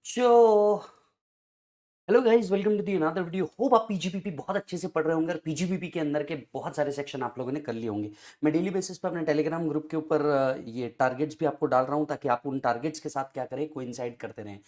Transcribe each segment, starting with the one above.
So hello guys, welcome to the another video. Hope आप PGPP बहुत अच्छे से पढ़ रहे होंगे और पीजीपीपी के अंदर के बहुत सारे सेक्शन आप लोगों ने कर लिए होंगे। मैं डेली बेसिस पे अपने टेलीग्राम ग्रुप के ऊपर ये टारगेट्स भी आपको डाल रहा हूँ ताकि आप उन टारगेट्स के साथ क्या करें, कोइंसाइड करते रहें।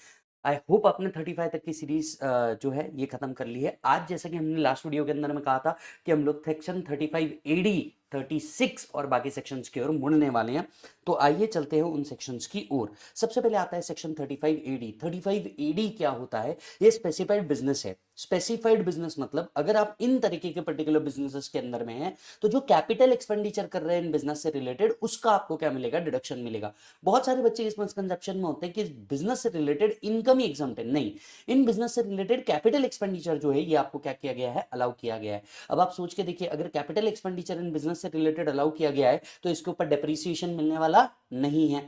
आई होप आपने 35 तक की सीरीज जो है ये खत्म कर ली है। आज जैसा कि हमने लास्ट वीडियो के अंदर में कहा था कि हम लोग सेक्शन 35 एडी 36 और बाकी सेक्शंस की ओर मुड़ने वाले हैं। तो आइए चलते हैं उन सेक्शंस की ओर। सबसे पहले आता है सेक्शन 35 एडी। 35 एडी क्या होता है? ये स्पेसिफाइड बिजनेस है। स्पेसिफाइड बिजनेस मतलब अगर आप इन तरीके के पर्टिकुलर बिजनेसेस के अंदर में हैं तो जो कैपिटल एक्सपेंडिचर कर रहे हैं इन बिजनेस से रिलेटेड, उसका आपको क्या मिलेगा? डिडक्शन मिलेगा। बहुत सारे बच्चे इस मिसकंसेप्शन में होते हैं कि बिजनेस से रिलेटेड इनकम ही एग्जम्प्ट है। नहीं, इन बिजनेस से रिलेटेड कैपिटल एक्सपेंडिचर जो है ये आपको क्या किया गया है? अलाउ किया गया है। अब आप सोच के देखिए, अगर कैपिटल एक्सपेंडिचर इन बिजनेस से रिलेटेड अलाउ किया गया है तो इसके ऊपर डेप्रीसिएशन मिलने वाला नहीं है।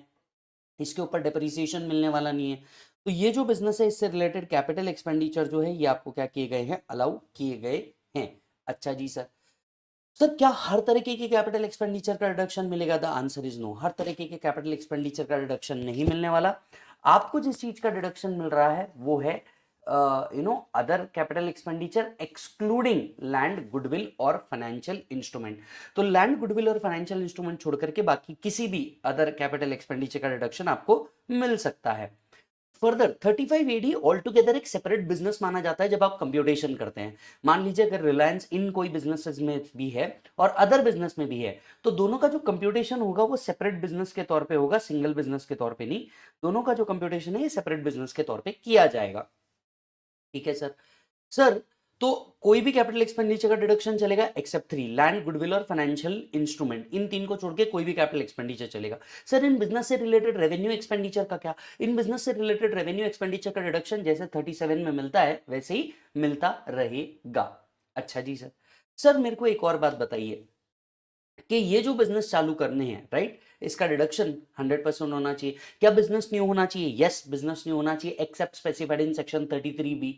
इसके ऊपर डेप्रीसिएशन मिलने वाला नहीं है। तो ये जो बिजनेस है इससे रिलेटेड कैपिटल एक्सपेंडिचर जो है ये आपको क्या किए गए हैं? अलाउ किए गए हैं। अच्छा जी सर। सर क्या हर तरीके के कैपिटल एक्सपेंडिचर का रिडक्शन मिलेगा? The answer is no. हर तरीके के कैपिटल एक्सपेंडिचर का रिडक्शन नहीं मिलने वाला। आपको जिस चीज का डिडक्शन मिल रहा है वो है other capital expenditure excluding land, goodwill और फाइनेंशियल इंस्ट्रूमेंट। तो लैंड, गुडविल और फाइनेंशियल इंस्ट्रूमेंट छोड़ करके बाकी किसी भी अदर कैपिटल एक्सपेंडिचर का रिडक्शन आपको मिल सकता है। फर्दर 35 एडी ऑल टुगेदर एक सेपरेट बिजनेस माना जाता है जब आप कंप्यूटेशन करते हैं। मान लीजिए अगर रिलायंस इन कोई बिजनेसेस में भी है और अदर बिजनेस में भी है तो दोनों का जो कंप्यूटेशन होगा वो सेपरेट बिजनेस के तौर पे होगा, सिंगल बिजनेस के तौर पे नहीं। दोनों का जो कंप्यूटेशन है ये सेपरेट बिजनेस के तौर पे किया जाएगा। ठीक है सर। सर तो कोई भी कैपिटल एक्सपेंडिचर का डिडक्शन चलेगा एक्सेप्ट थ्री, लैंड, गुडविल और फाइनेंशियल इंस्ट्रूमेंट। इन तीन को छोड़ के कोई भी कैपिटल एक्सपेंडिचर चलेगा। सर इन बिजनेस से रिलेटेड रेवेन्यू एक्सपेंडिचर का क्या? इन बिजनेस से रिलेटेड रेवेन्यू एक्सपेंडिचर का डिडक्शन जैसे 37 में मिलता है वैसे ही मिलता रहेगा। अच्छा जी सर। सर मेरे को एक और बात बताइए कि ये जो बिजनेस चालू करने हैं, राइट, इसका डिडक्शन 100% होना चाहिए। क्या बिजनेस न्यू होना चाहिए? यस, बिजनेस न्यू होना चाहिए except specified in section 33 B.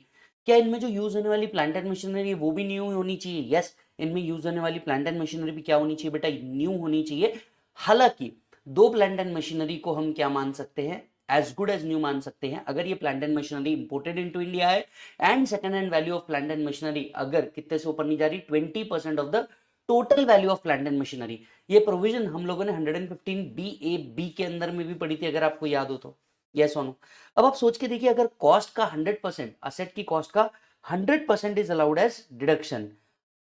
क्या इनमें जो यूज होने वाली प्लांट एंड मशीनरी है वो भी न्यू होनी चाहिए? यस, इनमें यूज होने वाली प्लांट एंड मशीनरी भी क्या होनी चाहिए बेटा? न्यू होनी चाहिए। हालांकि दो प्लांट एंड मशीनरी को हम क्या मान सकते हैं? एज गुड एज न्यू मान सकते हैं अगर ये plant and machinery imported into India है and second hand value of plant and machinery अगर कितने से ऊपर नहीं जा रही, 20% of the total value of plant and machinery. ये प्रोविजन हम लोगों ने 115 बी ए बी के अंदर में भी पढ़ी थी अगर आपको याद हो तो। यस और नो। अब आप सोच के देखिए, अगर कॉस्ट का 100%, असेट की कॉस्ट का 100% इज अलाउड एज डिडक्शन,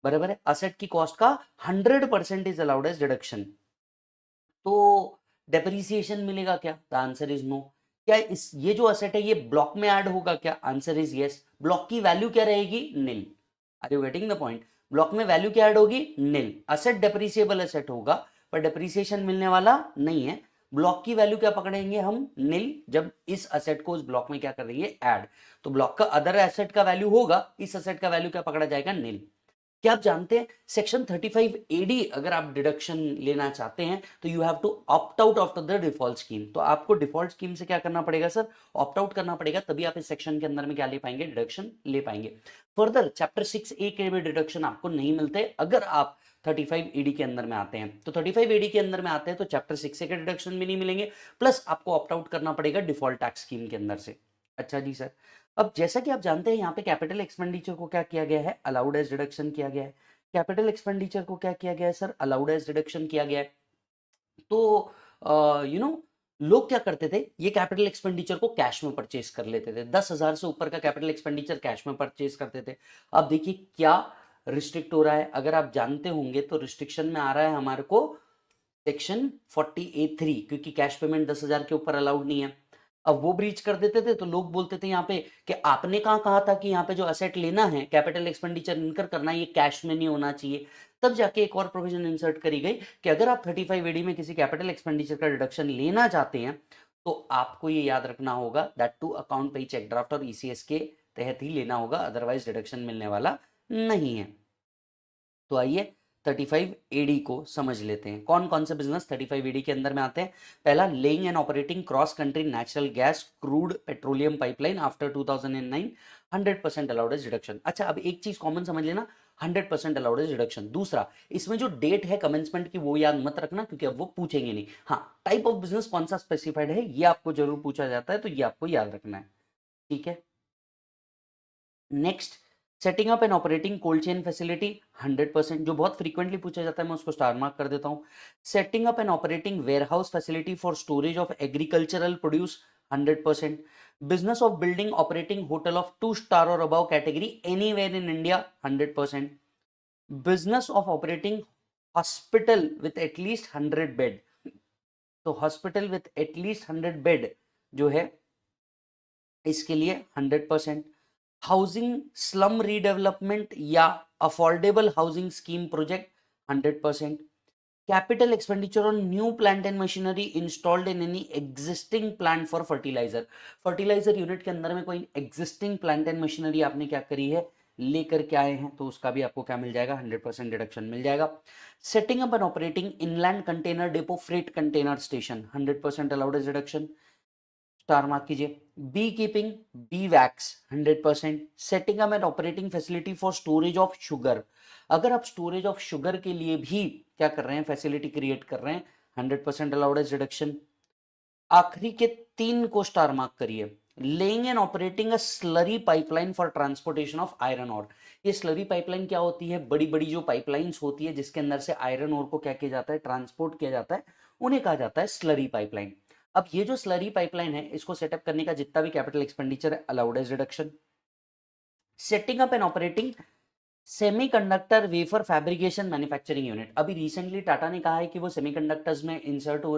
बराबर है, असेट की कॉस्ट का 100% इज अलाउड एज डिडक्शन, तो डेप्रीसिएशन मिलेगा क्या? The answer is no. क्या इस ये जो असेट है ये ब्लॉक में ऐड होगा क्या? Answer is yes. ब्लॉक की वैल्यू क्या रहेगी? Nil. Are you getting the point? Block में वैल्यू क्या ऐड होगी? नील। असेट डेप्रीसिएबल असेट होगा पर डेप्रीसिएशन मिलने वाला नहीं है। ब्लॉक की वैल्यू क्या पकड़ेंगे हम? नील, जब इस असेट को उस ब्लॉक में क्या करेंगे? ऐड। तो ब्लॉक का अदर एसेट का वैल्यू होगा, इस असेट का वैल्यू क्या पकड़ा जाएगा? नील। क्या आप जानते हैं सेक्शन 35 एडी अगर आप डिडक्शन लेना चाहते हैं तो you have to opt out of the default scheme. तो आपको डिफॉल्ट स्कीम से क्या करना पड़ेगा सर? ऑप्ट आउट करना पड़ेगा, तभी आप इस सेक्शन के अंदर में क्या ले पाएंगे? डिडक्शन ले पाएंगे। फर्दर चैप्टर 6 ए के भी डिडक्शन आपको नहीं मिलते अगर आप 35 एडी के अंदर में आते हैं। तो 35 एडी के अंदर में आते हैं तो चैप्टर 6 ए के डिडक्शन भी नहीं मिलेंगे, प्लस आपको ऑप्ट आउट करना पड़ेगा डिफॉल्ट टैक्स स्कीम के अंदर से। अच्छा जी सर। अब जैसा कि आप जानते हैं यहाँ पे कैपिटल एक्सपेंडिचर को क्या किया गया है? अलाउड एज डिडक्शन किया गया है। कैपिटल एक्सपेंडिचर को क्या किया गया है सर? अलाउड एज डिडक्शन किया गया है। तो लोग क्या करते थे? ये कैपिटल एक्सपेंडिचर को कैश में परचेज कर लेते थे। 10,000 से ऊपर का कैपिटल एक्सपेंडिचर कैश में परचेज करते थे। अब देखिए क्या रिस्ट्रिक्ट हो रहा है। अगर आप जानते होंगे तो रिस्ट्रिक्शन में आ रहा है हमारे को सेक्शन 40A3, क्योंकि कैश पेमेंट 10,000 के ऊपर अलाउड नहीं है। अब वो ब्रीच कर देते थे तो लोग बोलते थे यहाँ पे कि आपने कहाँ कहा था कि यहाँ पे जो असेट लेना है, कैपिटल एक्सपेंडिचर इनकर करना है, ये कैश में नहीं होना चाहिए। तब जाके एक और प्रोविजन इंसर्ट करी गई कि अगर आप 35 एडी में किसी कैपिटल एक्सपेंडिचर का डिडक्शन लेना चाहते हैं तो आपको ये याद रखना होगा दैट टू अकाउंट पे चेक ड्राफ्ट और ईसीएस के तहत ही लेना होगा, अदरवाइज डिडक्शन मिलने वाला नहीं है। तो आइए 35 एडी को समझ लेते हैं। कौन कौन से बिजनेस 35 एडी के अंदर में आते हैं? पहला, laying and operating cross country natural gas crude petroleum pipeline after 2009, 100% allowed as deduction. अच्छा, अब एक चीज कॉमन समझ लेना, 100% अलाउड एज डिडक्शन। दूसरा, इसमें जो डेट है कमेंसमेंट की वो याद मत रखना क्योंकि अब वो पूछेंगे नहीं। हाँ, टाइप ऑफ बिजनेस कौन सा स्पेसिफाइड है ये आपको जरूर पूछा जाता है तो ये आपको याद रखना है। ठीक है। Next, setting up and operating cold chain facility 100%, जो बहुत फ्रीक्वेंटली पूछा जाता है, मैं उसको स्टार मार्क कर देता हूं। Setting up and operating warehouse facility for storage of agricultural produce 100%। Business of building operating hotel of 2 star और above category anywhere in India 100%। Business of operating hospital with at least 100 bed, तो hospital with at least 100 bed जो है इसके लिए 100%। Housing slum redevelopment या affordable housing scheme project 100%। Capital expenditure on new plant and machinery installed in any existing plant for fertilizer, fertilizer unit के अंदर में कोई एग्जिस्टिंग प्लांट एंड मशीनरी आपने क्या करी है, लेकर के आए हैं, तो उसका भी आपको क्या मिल जाएगा, 100% डिडक्शन मिल जाएगा। Setting up and operating inland container depot freight container station 100% allowed as deduction, star mark कीजिए। Bee keeping, bee wax 100%। Setting up and operating facility for storage of sugar, अगर आप स्टोरेज ऑफ शुगर के लिए भी क्या कर रहे हैं, फैसिलिटी क्रिएट कर रहे हैं, 100% अलाउड एज डिडक्शन। आखिरी के 3 को स्टार मार्क करिए। Laying and operating a slurry pipeline for transportation of iron ore, ये स्लरी पाइपलाइन क्या होती है, बड़ी बड़ी जो पाइपलाइंस होती है जिसके अंदर से आयरन ओर को क्या किया जाता है, ट्रांसपोर्ट किया जाता है, उन्हें कहा जाता है स्लरी पाइपलाइन। अब ये जो स्लरी पाइपलाइन है, इसको सेटअप करने का जितना भी कैपिटल एक्सपेंडिचर है, allowed as reduction. Setting up and operating semiconductor wafer fabrication manufacturing unit, अभी रिसेंटली टाटा ने कहा है कि वो सेमीकंडक्टर्स में इंसर्ट हो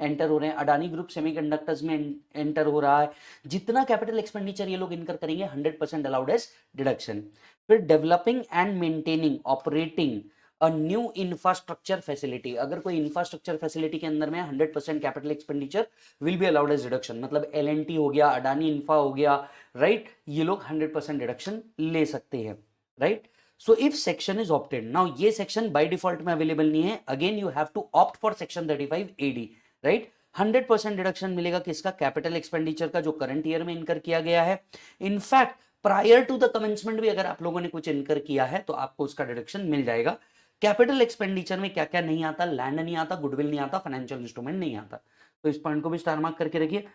एंटर हो रहे हैं, अडानी ग्रुप सेमीकंडक्टर्स में एंटर हो रहा है, जितना कैपिटल एक्सपेंडिचर ये लोग इनकर करेंगे 100% अलाउड एज डिडक्शन। फिर developing and maintaining operating a new infrastructure facility, अगर कोई इंफ्रास्ट्रक्चर फैसिलिटी के अंदर में 100% capital expenditure will be allowed as deduction, मतलब एलएनटी हो गया, अडानी इंफ्रा हो गया, राइट, ये लोग 100% डिडक्शन ले सकते हैं, right. So if section is opted, now ये सेक्शन बाय डिफॉल्ट में अवेलेबल नहीं है, again you have to opt for section 35 AD, right. 100% deduction मिलेगा किसका, कैपिटल एक्सपेंडिचर का, जो करंट ईयर में इनकर किया गया है। In fact prior to the commencement भी अगर आप लोगों ने कुछ इनकर किया है तो आपको उसका डिडक्शन मिल जाएगा। कैपिटल एक्सपेंडिचर में क्या क्या नहीं आता, लैंड नहीं आता, गुडविल नहीं आता, फाइनेंशियल इंस्ट्रूमेंट नहीं आता, तो इस पॉइंट को भी स्टार मार्क करके रखिए।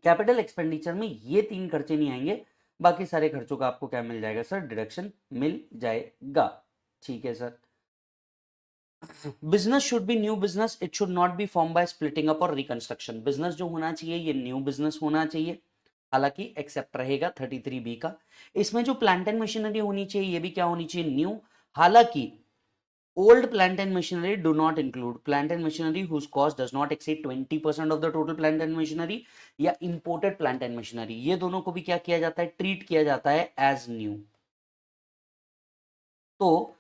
कैपिटल एक्सपेंडिचर में ये 3 खर्चे नहीं आएंगे, बाकी सारे खर्चों का आपको क्या मिल जाएगा सर, डिडक्शन मिल जाएगा, ठीक है sir. Business should be new business, it should not be form by splitting up और रिकंस्ट्रक्शन, बिजनेस जो होना चाहिए ये न्यू बिजनेस होना चाहिए, हालांकि एक्सेप्ट रहेगा 33B का। इसमें जो प्लांट एंड मशीनरी होनी चाहिए ये भी क्या होनी चाहिए, न्यू, हालांकि old plant and machinery do not include plant and machinery whose cost does not exceed 20% of the total plant and machinery या imported plant and machinery, ये दोनों को भी क्या किया जाता है, ट्रीट किया जाता है एज न्यू। तो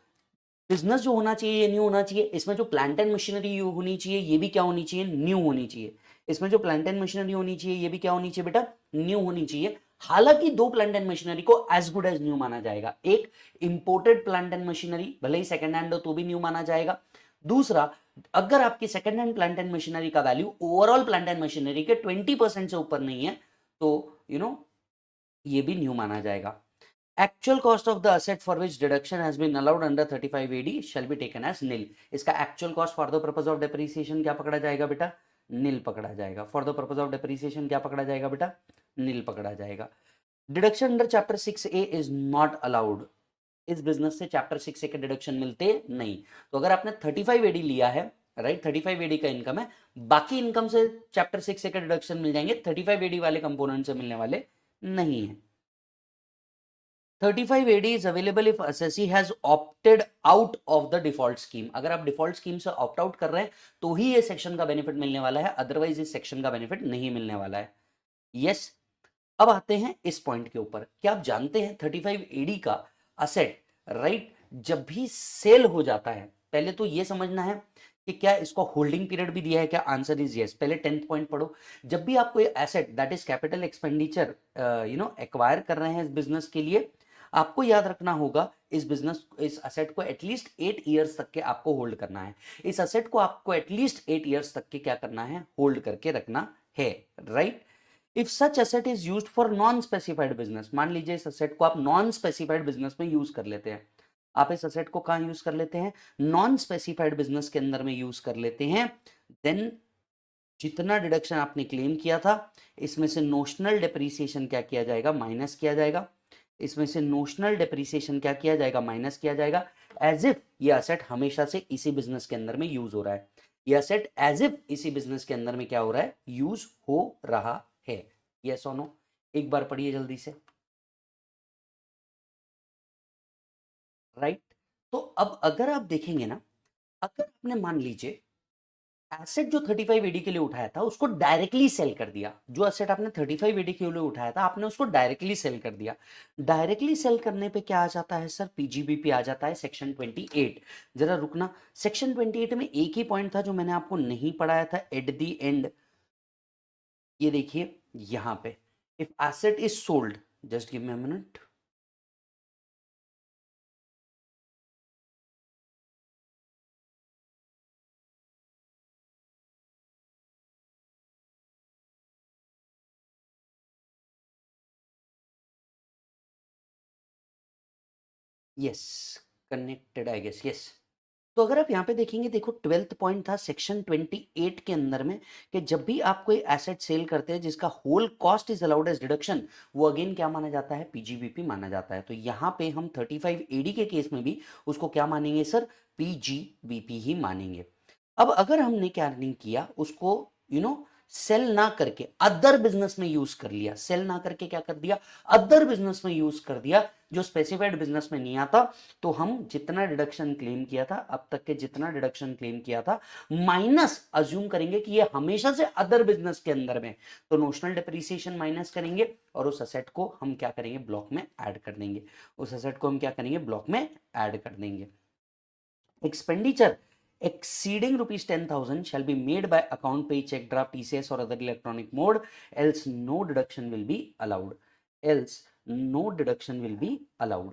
बिजनेस जो होना चाहिए ये न्यू होना चाहिए, इसमें जो प्लांट एंड मशीनरी होनी चाहिए ये भी क्या होनी चाहिए, न्यू होनी चाहिए। इसमें जो प्लांट एंड मशीनरी होनी चाहिए ये भी क्या होनी चाहिए बेटा, न्यू होनी चाहिए। हालांकि 2 प्लांट एंड मशीनरी को एज गुड एज न्यू माना जाएगा, एक इंपोर्टेड प्लांट एंड मशीनरी भले ही सेकंड हैंड हो तो भी न्यू माना जाएगा, दूसरा अगर आपकी second hand plant and machinery का value overall plant and machinery के 20% से ऊपर नहीं है तो ये भी न्यू माना जाएगा। Actual cost of the asset for which deduction has been allowed under 35AD shall be taken as nil. इसका actual cost for the purpose of depreciation क्या पकड़ा जाएगा बेटा, nil पकड़ा जाएगा। For the purpose of depreciation क्या पकड़ा जाएगा बेटा, nil पकड़ा जाएगा। Deduction under chapter 6A is not allowed. इस बिजनेस से चैप्टर 6A के डिडक्शन मिलते नहीं। तो अगर आपने 35AD लिया है, राइट, 35AD का इनकम है, बाकी इनकम से चैप्टर 6A के डिडक्शन मिल जाएंगे, 35AD वाले कंपोनेंट से मिलने वाले नहीं है। 35AD is available if assessee has opted out of the default scheme, अगर आप डिफॉल्ट स्कीम से ऑप्ट आउट कर रहे हैं तो ही ये सेक्शन का बेनिफिट मिलने वाला है, अदरवाइज इस सेक्शन का बेनिफिट नहीं मिलने वाला है। यस, अब आते हैं इस पॉइंट के ऊपर, क्या आप जानते हैं 35AD का असेट, राइट, जब भी सेल हो जाता है, पहले तो ये समझना है कि क्या इसको होल्डिंग पीरियड भी दिया है क्या, आंसर इज यस। पहले 10th पॉइंट पढ़ो, जब भी आप कोई asset that is capital expenditure acquire कर रहे हैं इस बिजनेस के लिए, आपको याद रखना होगा इस असेट को एटलीस्ट 8 इयर्स तक के आपको होल्ड करना है, इस असेट को आपको एटलीस्ट 8 इयर्स तक के क्या करना है, होल्ड करके रखना है, right. If such asset is used for non specified business, मान लीजिए इस असेट को आप नॉन स्पेसिफाइड बिजनेस में यूज कर लेते हैं, आप इस असेट को कहां यूज कर लेते हैं, नॉन स्पेसिफाइड बिजनेस के अंदर में यूज कर लेते हैं, देन जितना डिडक्शन आपने क्लेम किया था इसमें से नोशनल डेप्रीसिएशन क्या किया जाएगा, माइनस किया जाएगा। इसमें से नोशनल डेप्रीसिएशन क्या किया जाएगा, माइनस किया जाएगा। एज इफ ये असेट हमेशा से इसी बिजनेस के अंदर में यूज हो रहा है, ये असेट एज इफ इसी बिजनेस के अंदर में क्या हो रहा है, यूज हो रहा है। यस और नो, एक बार पढ़िए जल्दी से। राइट। तो अब अगर आप देखेंगे ना, अगर आपने मान लीजिए एसेट जो 35 एडी के लिए उठाया था उसको डायरेक्टली सेल कर दिया, जो एसेट आपने 35 एडी के लिए उठाया था आपने उसको डायरेक्टली सेल कर दिया। डायरेक्टली सेल करने पे क्या आ जाता है सर, पीजीबीपी आ जाता है सेक्शन 28। जरा रुकना, सेक्शन 28 में एक ही पॉइंट था जो मैंने आपको नहीं पढ़ाया था एट द एंड। ये देखिए यहां पे, if asset is sold, just give me a minute. Yes, connected I guess, yes. तो अगर आप यहाँ पे देखेंगे, देखो 12th पॉइंट था सेक्शन 28 के अंदर में कि जब भी आप कोई एसेट सेल करते हैं जिसका whole cost is allowed as deduction, वो अगेन क्या माना जाता है, पीजीबीपी माना जाता है। तो यहाँ पे हम 35 एडी के केस में भी उसको क्या मानेंगे सर, पीजीबीपी ही मानेंगे। अब अगर हमने क्या नहीं किया, उसको सेल ना करके अदर बिजनेस में यूज कर लिया, सेल ना करके क्या कर दिया, अदर बिजनेस में यूज कर दिया जो स्पेसिफाइड बिजनेस में नहीं आता, तो हम जितना डिडक्शन क्लेम किया था अब तक के, जितना डिडक्शन क्लेम किया था माइनस अज्यूम करेंगे कि ये हमेशा से अदर बिजनेस के अंदर में, तो नोशनल डेप्रिसिएशन माइनस करेंगे और उस असेट को हम क्या करेंगे, ब्लॉक में ऐड कर देंगे। उस असेट को हम क्या करेंगे, ब्लॉक में ऐड कर देंगे। Expenditure exceeding rupees 10,000 shall be made by account pay, check draft, TCS or other electronic mode, else no deduction will be allowed. Else no deduction will be allowed.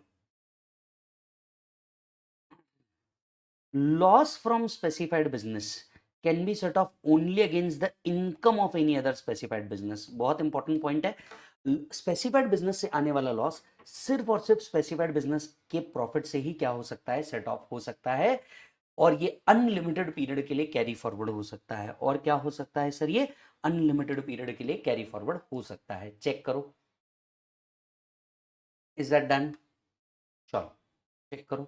Loss from specified business can be set off only against the income of any other specified business. बहुत important point है, specified business से आने वाला loss सिर्फ और सिर्फ specified business के profit से ही क्या हो सकता है, सेट ऑफ हो सकता है। और ये अनलिमिटेड पीरियड के लिए कैरी फॉरवर्ड हो सकता है। और क्या हो सकता है सर, ये अनलिमिटेड पीरियड के लिए कैरी फॉरवर्ड हो सकता है। चेक करो, इज दैट डन? चलो चेक करो।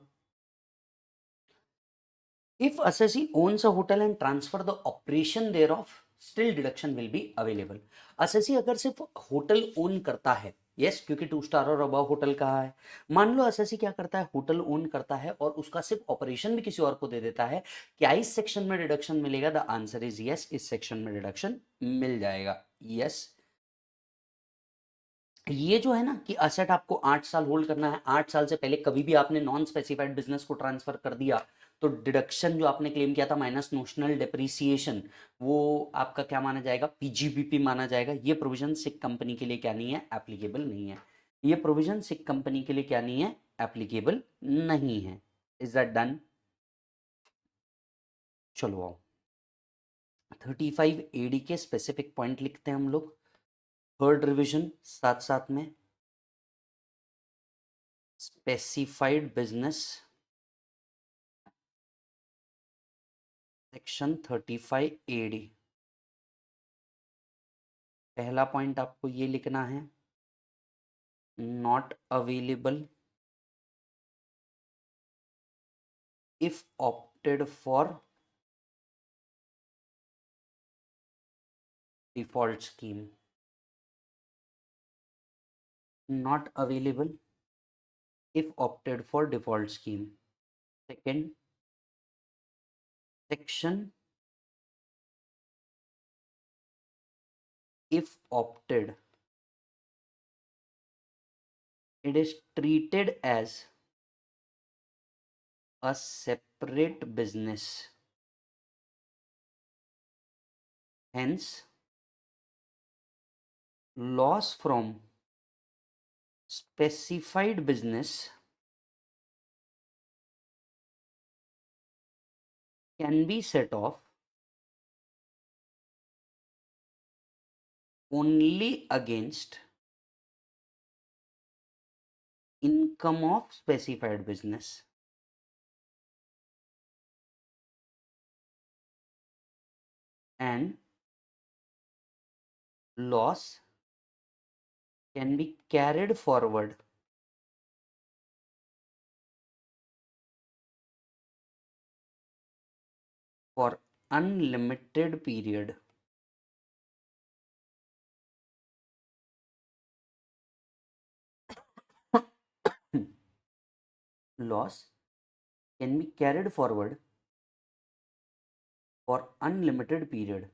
If assessee owns a hotel and transfer the operation thereof, still deduction will be available. assessee अगर सिर्फ होटल ओन करता है, यस, क्योंकि 2 स्टार और अबव होटल कहा है, मान लो assessee क्या करता है, होटल ओन करता है और उसका सिर्फ ऑपरेशन भी किसी और को दे देता है, क्या इस सेक्शन में डिडक्शन मिलेगा? द आंसर इज यस, इस सेक्शन में डिडक्शन मिल जाएगा। यस, ये जो है ना कि असेट आपको 8 साल होल्ड करना है, 8 साल से पहले कभी भी आपने नॉन स्पेसिफाइड बिजनेस को ट्रांसफर कर दिया तो डिडक्शन जो आपने क्लेम किया था माइनस नोशनल डेप्रीसिएशन, वो आपका क्या माना जाएगा, पीजीबीपी माना जाएगा। ये प्रोविजन सिक कंपनी के लिए क्या नहीं है, एप्लीकेबल नहीं है। ये प्रोविजन सिक कंपनी के लिए क्या नहीं है, एप्लीकेबल नहीं है। Is that done? चलो आओ 35 एडी के स्पेसिफिक पॉइंट लिखते हैं हम लोग, थर्ड रिविजन साथ साथ में। स्पेसिफाइड बिजनेस सेक्शन 35 एडी, पहला पॉइंट आपको ये लिखना है, not available if opted for default scheme, not available if opted for default scheme. Second, section if opted, it is treated as a separate business. Hence, loss from specified business can be set off only against income of specified business. And loss can be carried forward for unlimited period. Loss can be carried forward for unlimited period.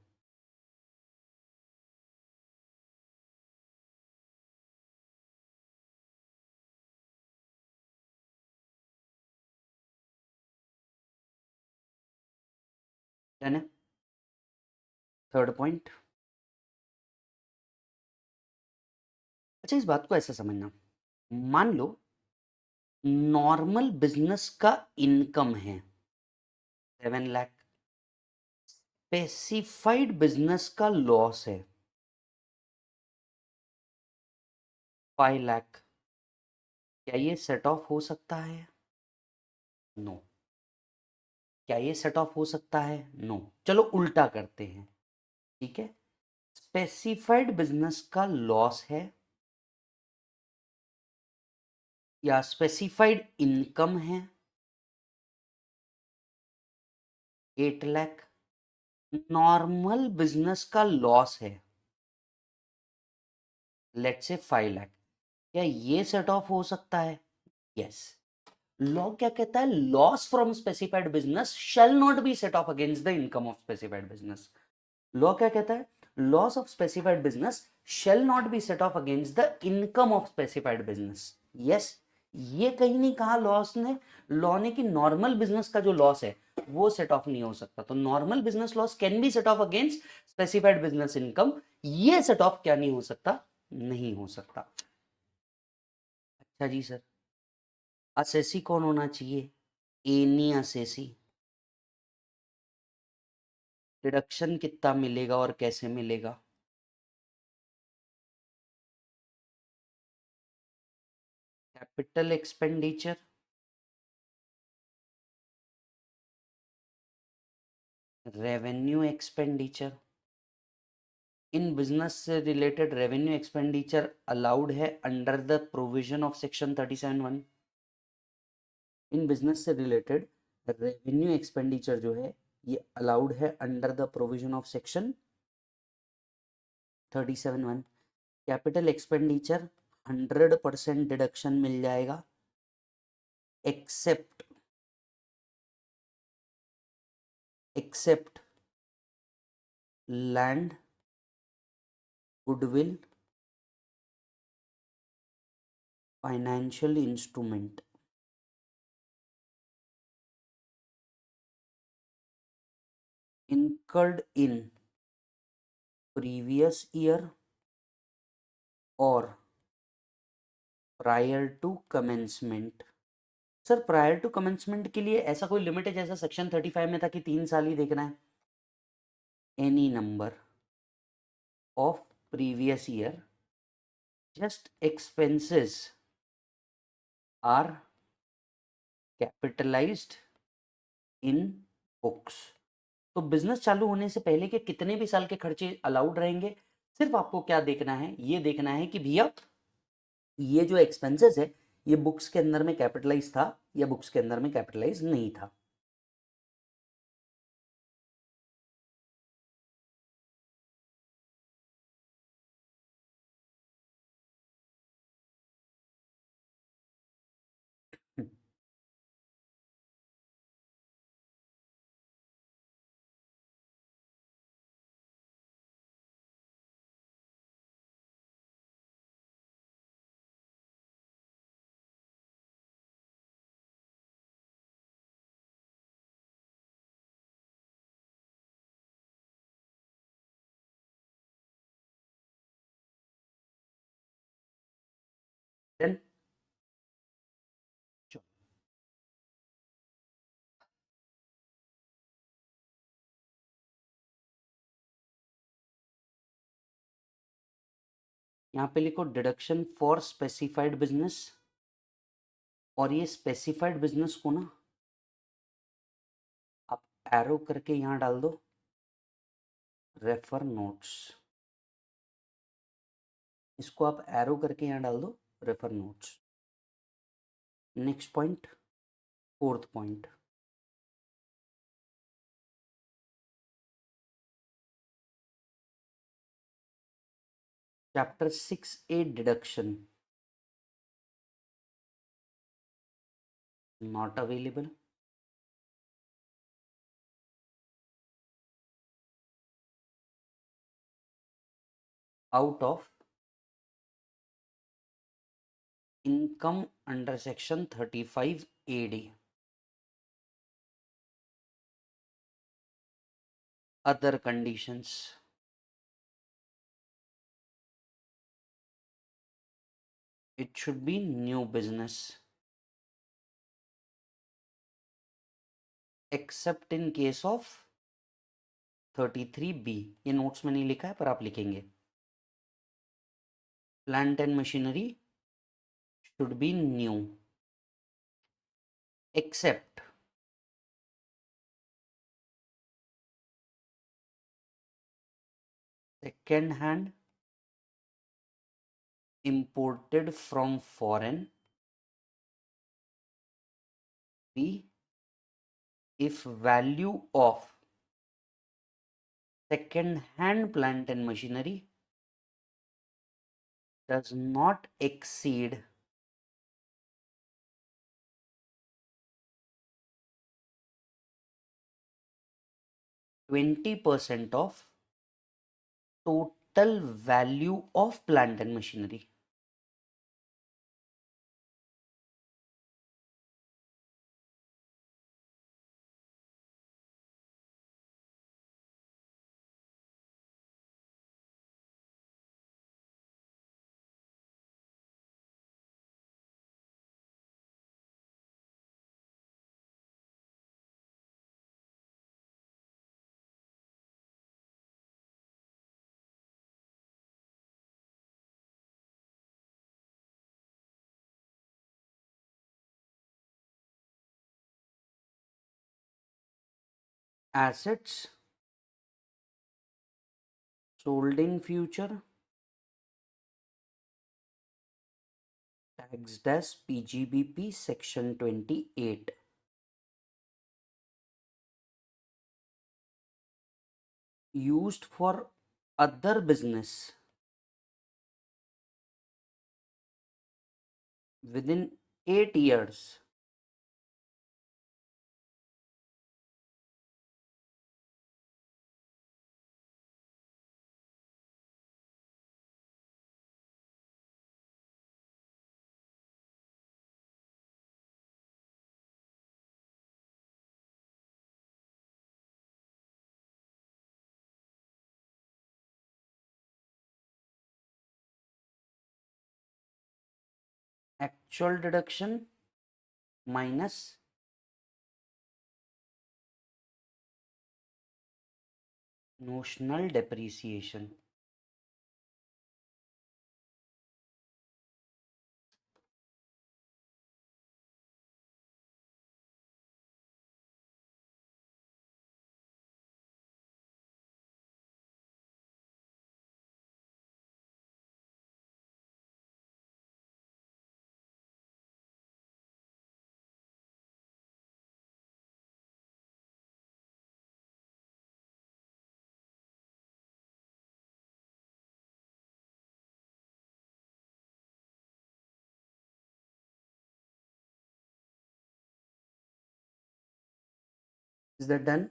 Done है. Third point. अच्छा, इस बात को ऐसा समझना, मान लो normal business का इनकम है 7 लाख, स्पेसिफाइड बिजनेस का लॉस है 5 लाख. क्या ये सेट ऑफ हो सकता है? नो. क्या ये सेट ऑफ हो सकता है? नो. चलो उल्टा करते हैं. ठीक है, स्पेसिफाइड बिजनेस का लॉस है या स्पेसिफाइड इनकम है 8 लाख, नॉर्मल बिजनेस का लॉस है लेट्स से 5 लाख. क्या ये सेट ऑफ हो सकता है? यस. लॉ क्या कहता है? Loss from specified business shall not be set of against the income of specified business. Law क्या कहता है? Loss of specified business shall not be set of against the income of specified business. Yes. ये कहीं नहीं कहा loss ने, law ने कि नॉर्मल बिजनेस का जो लॉस है वो सेट ऑफ नहीं हो सकता. तो normal business loss can B set of against specified business income. ये सेट ऑफ क्या नहीं हो सकता? नहीं हो सकता. अच्छा जी सर, असेसी कौन होना चाहिए? Any assessee. डिडक्शन कितना मिलेगा और कैसे मिलेगा? Capital expenditure, revenue expenditure. इन बिजनेस से रिलेटेड रेवेन्यू एक्सपेंडिचर अलाउड है under the provision of section 37(1). इन बिजनेस से रिलेटेड रेवेन्यू एक्सपेंडिचर जो है ये अलाउड है under the provision of section 37(1). Capital expenditure 100% deduction मिल जाएगा except land, goodwill, financial instrument. incurred in previous year or prior to commencement. Sir prior to commencement के लिए ऐसा कोई लिमिट है जैसा सेक्शन 35 में था कि 3 साल ही देखना है? Any number of previous year, just expenses are capitalized in books. तो बिजनेस चालू होने से पहले के कितने भी साल के खर्चे अलाउड रहेंगे. सिर्फ आपको क्या देखना है? ये देखना है कि भैया ये जो एक्सपेंसेस है ये बुक्स के अंदर में कैपिटलाइज था या बुक्स के अंदर में कैपिटलाइज नहीं था. देन यहाँ पे लिखो डिडक्शन फॉर स्पेसिफाइड बिजनेस, और ये स्पेसिफाइड बिजनेस को ना आप एरो करके यहाँ डाल दो रेफर नोट्स. इसको आप एरो करके यहाँ डाल दो, refer notes. Next point, fourth point, chapter 6A deduction not available. Out of income under section 35AD, other conditions, it should be new business except in case of 33B। ये notes में नहीं लिखा है पर आप लिखेंगे। Plant and machinery should be new except second hand imported from foreign, B, if value of second hand plant and machinery does not exceed 20% of total value of plant and machinery। Assets sold in future taxed as PGBP section 28, used for other business within 8 years actual deduction minus notional depreciation। Is that done?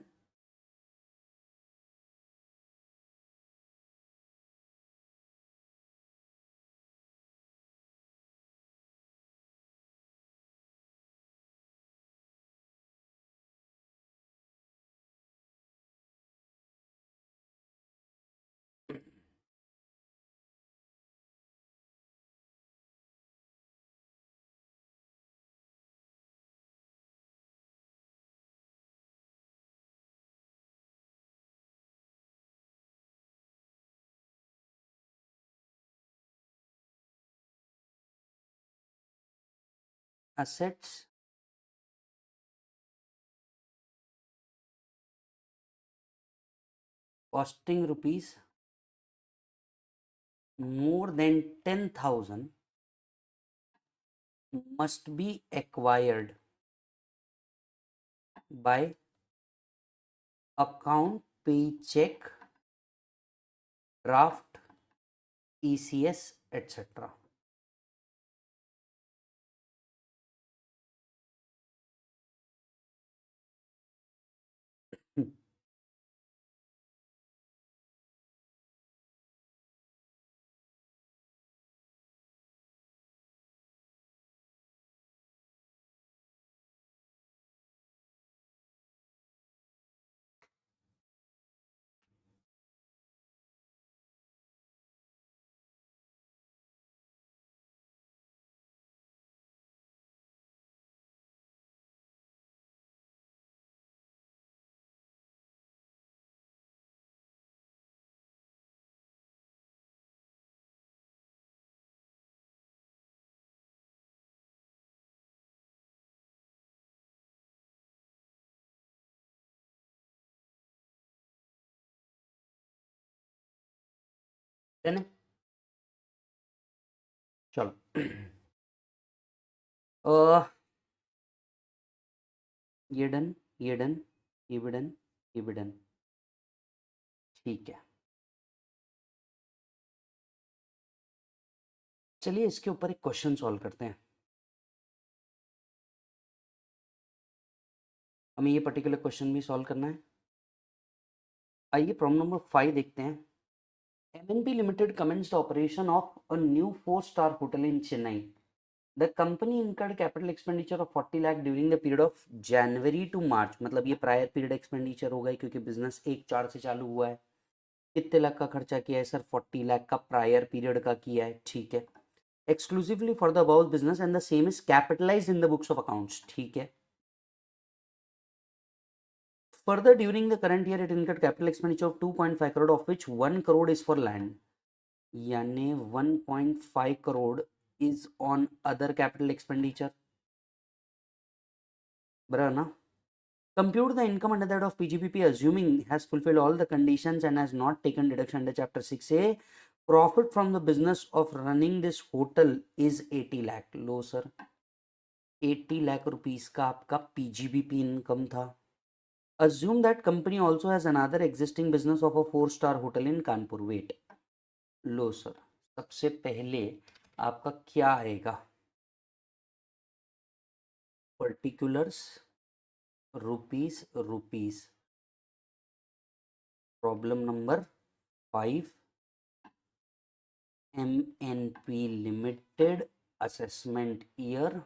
Assets costing rupees more than 10,000 must be acquired by account, paycheck, draft, ECS, etc. Done है? चलो ये done, ये done, ये भी done, ये भी done. ठीक है, चलिए इसके ऊपर एक क्वेश्चन सॉल्व करते हैं। हमें ये पर्टिकुलर क्वेश्चन भी सॉल्व करना है। आइए प्रॉब्लम नंबर 5 देखते हैं। MNP Limited commenced operation of a new 4-star hotel in Chennai. The company incurred capital expenditure of 40 lakh during the period of January to March. मतलब ये प्रायर पीरियड एक्सपेंडिचर होगा क्योंकि business 1/4 से चालू हुआ है। कितने लाख का खर्चा किया है सर? 40 लाख का प्रायर पीरियड का किया है। ठीक है, exclusively for the about business and the same is capitalised in the books of accounts. ठीक है, further during the current year it incurred capital expenditure of 2.5 crore of which 1 crore is for land. यानी 1.5 crore is on other capital expenditure. बराबर ना? Compute the income under that of PGBP assuming has fulfilled all the conditions and has not taken deduction under chapter 6A. Profit from the business of running this hotel is 80 lakh. Low sir, 80 lakh rupees का आपका PGBP income था। Assume that company also has another existing business of a 4-star hotel in Kanpur. Wait, low sir, सबसे पहले आपका क्या आएगा? Particulars, rupees, rupees. Problem number 5, MNP Limited assessment year,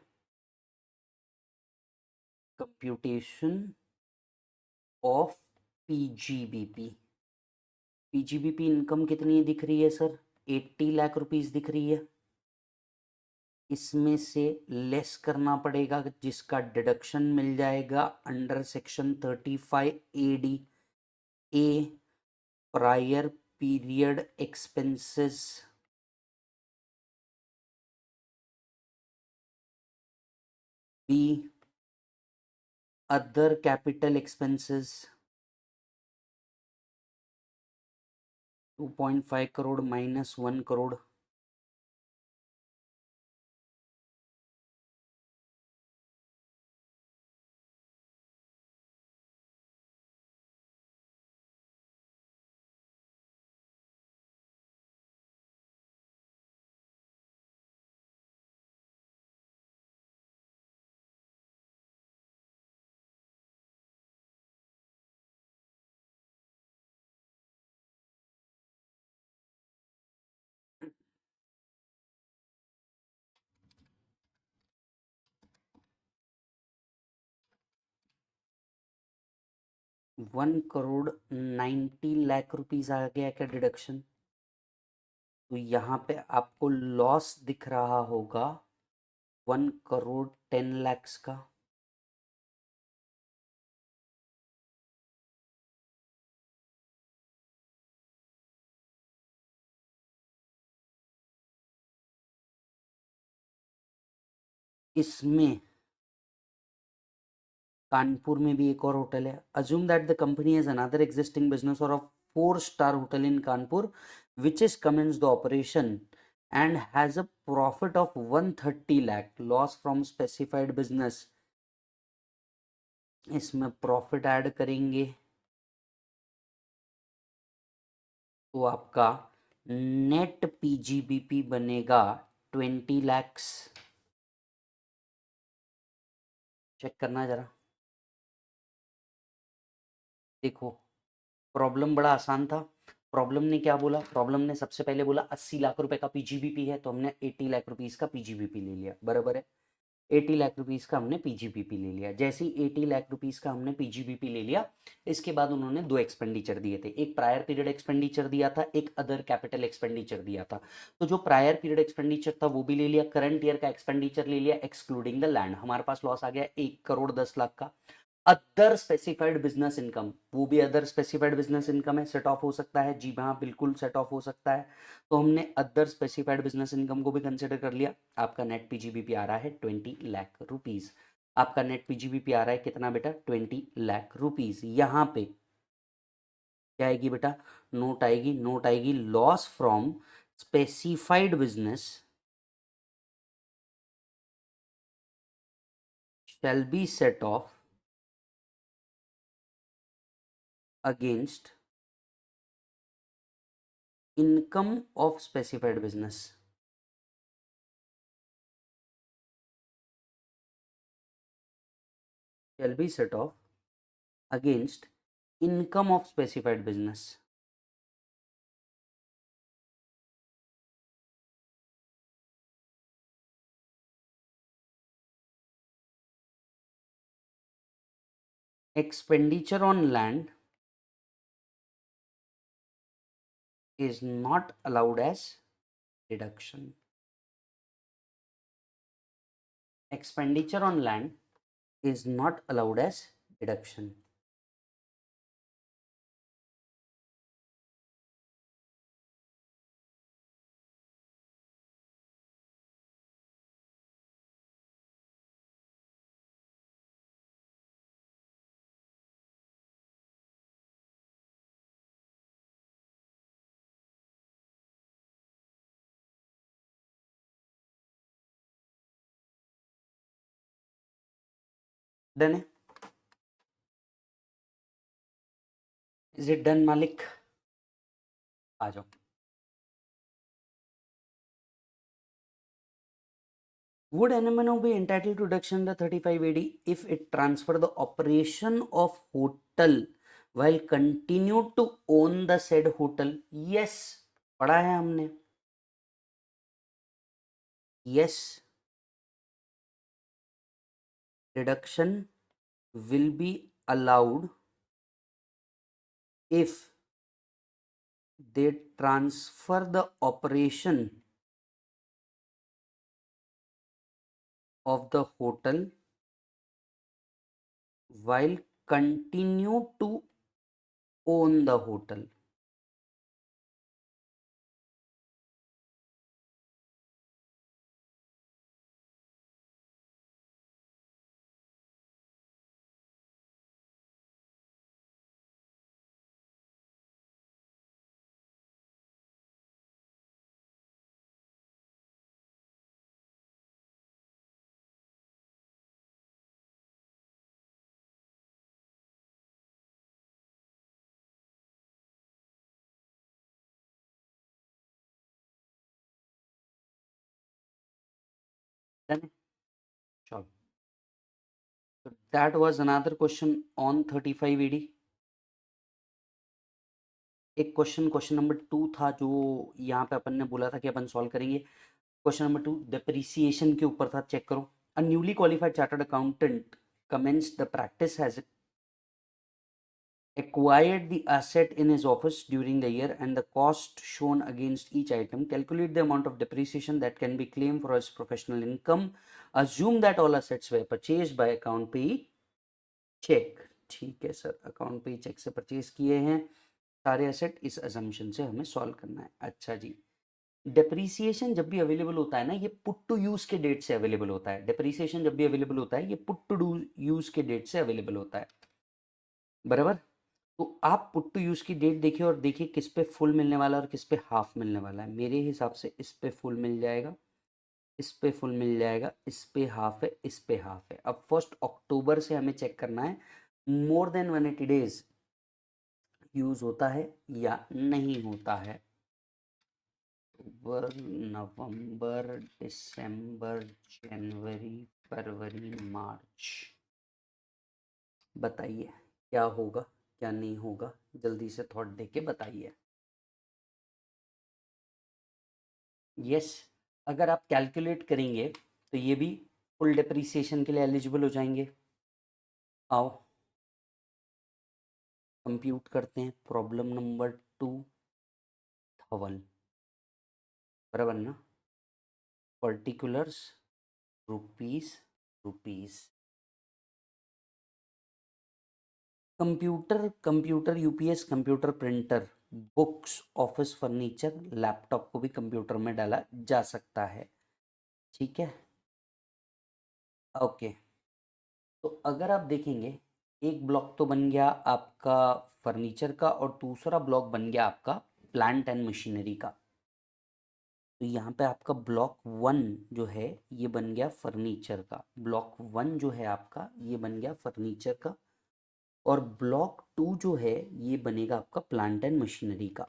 computation of PGBP. PGBP income कितनी दिख रही है sir? 80 lakh rupees दिख रही है। इसमें से लेस करना पड़ेगा जिसका डिडक्शन मिल जाएगा अंडर सेक्शन 35AD ए, prior period expenses, B other capital expenses. 2.5 crore minus 1 crore, ₹1,90,00,000 आ गया क्या डिडक्शन? तो यहाँ पे आपको लॉस दिख रहा होगा 1,10,00,000 का। इसमें कानपुर में भी एक और होटल है। Assume that the company has another existing business और a four star hotel in Kanpur which is commenced the operation and has a profit of 130 lakh, loss from specified business, इसमें प्रॉफिट ऐड करेंगे तो आपका नेट पीजीबीपी बनेगा 20 lakhs. Check करना जरा, देखो problem बड़ा आसान था। प्रॉब्लम ने क्या बोला, प्रॉब्लम ने सबसे पहले बोला 80 लाख रुपए का पीजीबीपी है, तो हमने 80 लाख रुपीस का पीजीबीपी ले लिया, बराबर है। 80 लाख रुपीस का हमने पीजीबीपी ले लिया। जैसे ही 80 लाख रुपीस का हमने पीजीबीपी ले लिया, इसके बाद उन्होंने दो एक्सपेंडिचर दिए थे, एक प्रायर पीरियड एक्सपेंडिचर दिया था, एक अदर कैपिटल एक्सपेंडिचर दिया था। तो जो प्रायर पीरियड एक्सपेंडिचर था वो भी ले लिया, करंट ईयर का एक्सपेंडिचर ले लिया एक्सक्लूडिंग द लैंड। हमारे पास लॉस आ गया 1,10,00,000 का। अदर स्पेसिफाइड बिजनेस इनकम, वो भी अदर स्पेसिफाइड बिजनेस इनकम है, सेट ऑफ हो सकता है, जी हाँ बिल्कुल सेट ऑफ हो सकता है। तो हमने अदर स्पेसिफाइड बिजनेस इनकम को भी कंसिडर कर लिया। आपका नेट पीजीबीपी आ रहा है 20 लाख रुपीस। आपका नेट पीजीबीपी आ रहा है कितना बेटा, 20 लाख रुपीस। यहाँ पे क्या आएगी बेटा, नोट आएगी, नोट आएगी loss from specified business shall be set off against income of specified business। shall be set off against income of specified business। Expenditure on land is not allowed as deduction। Expenditure on land is not allowed as deduction। Done है, is it done मालिक? आ जाओ। Would NMNO be entitled to deduction the 35 AD if it transfer the operation of hotel while continue to own the said hotel? Yes, पढ़ा है हमने। Yes, deduction will be allowed if they transfer the operation of the hotel while continue to own the hotel। Done? Sure. So that was another question on 35 AD। एक question number 2 था जो यहाँ पे अपन ने बोला था कि अपन सॉल्व करेंगे। क्वेश्चन नंबर 2 डिप्रिसिएशन के ऊपर था, चेक करो। A newly qualified chartered accountant commenced the practice has acquired the asset in his office during the year and the cost shown against each item, calculate the amount of depreciation that can be claimed for his professional income, assume that all assets were purchased by account payee check। ठीक है sir, account पे check से purchase किए हैं सारे asset, इस assumption से हमें सॉल्व करना है। अच्छा जी, डेप्रीसिएशन जब भी अवेलेबल होता है ना, ये पुट टू यूज के डेट से अवेलेबल होता है। डेप्रीसिएशन जब भी अवेलेबल होता है ये पुट टू यूज के डेट से अवेलेबल होता है, बराबर। तो आप पुट टू यूज़ की डेट देखिए और देखिए किस पे फुल मिलने वाला है और किस पे हाफ मिलने वाला है। मेरे हिसाब से इस पे फुल मिल जाएगा, इस पे फुल मिल जाएगा, इस पे हाफ है, इस पे हाफ है। अब 1 अक्टूबर से हमें चेक करना है मोर देन 180 डेज यूज होता है या नहीं होता है। अक्टूबर, नवंबर, दिसंबर, जनवरी, फरवरी, मार्च, बताइए क्या होगा क्या नहीं होगा, जल्दी से थॉट देके बताइए। यस, अगर आप कैलकुलेट करेंगे तो ये भी फुल डिप्रिसिएशन के लिए एलिजिबल हो जाएंगे। आओ कंप्यूट करते हैं। प्रॉब्लम नंबर 2, धवन, बराबर ना, particulars, rupees, rupees, computer, computer UPS, computer printer, books, office furniture, laptop को भी कंप्यूटर में डाला जा सकता है। ठीक है, ओके। तो अगर आप देखेंगे एक ब्लॉक तो बन गया आपका फर्नीचर का और दूसरा ब्लॉक बन गया आपका प्लांट एंड मशीनरी का। तो यहाँ पे आपका ब्लॉक 1 जो है ये बन गया फर्नीचर का, ब्लॉक 1 जो है आपका ये बन गया फर्नीचर का, और ब्लॉक 2 जो है ये बनेगा आपका प्लांट एंड मशीनरी का,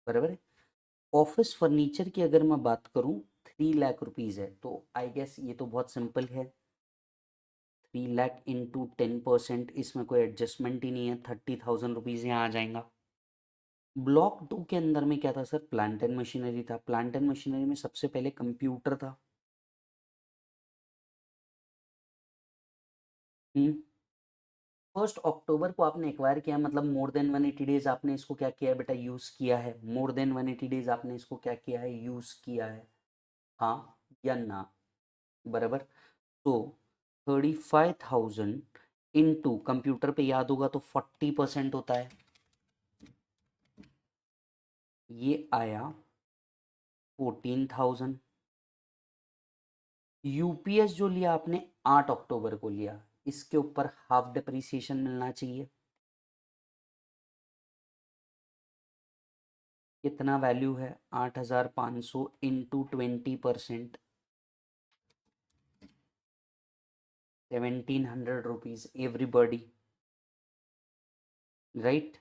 बराबर है। ऑफिस फर्नीचर की अगर मैं बात करूं 3 लाख रुपीज़ है, तो आई गेस ये तो बहुत सिंपल है। 3 लाख इंटू 10%, इसमें कोई एडजस्टमेंट ही नहीं है, 30,000 रुपीज़ यहाँ आ जाएगा। ब्लॉक 2 के अंदर में क्या था सर, प्लांट एंड मशीनरी था। प्लांट एंड मशीनरी में सबसे पहले कंप्यूटर था। 1 अक्टूबर को आपने एक्वायर किया, मतलब मोर देन 180 डेज आपने इसको क्या किया है बेटा, यूज किया है। मोर देन 180 डेज आपने इसको क्या किया है, यूज किया है, हाँ या ना, बराबर। तो 35,000 इंटू, कंप्यूटर पे याद होगा तो 40% होता है, ये आया 14,000। यूपीएस जो लिया आपने 8 अक्टूबर को लिया, इसके ऊपर हाफ डिप्रिसिएशन मिलना चाहिए। कितना वैल्यू है, 8,500 इंटू 20%, 1,700 रुपीज एवरीबॉडी, राइट।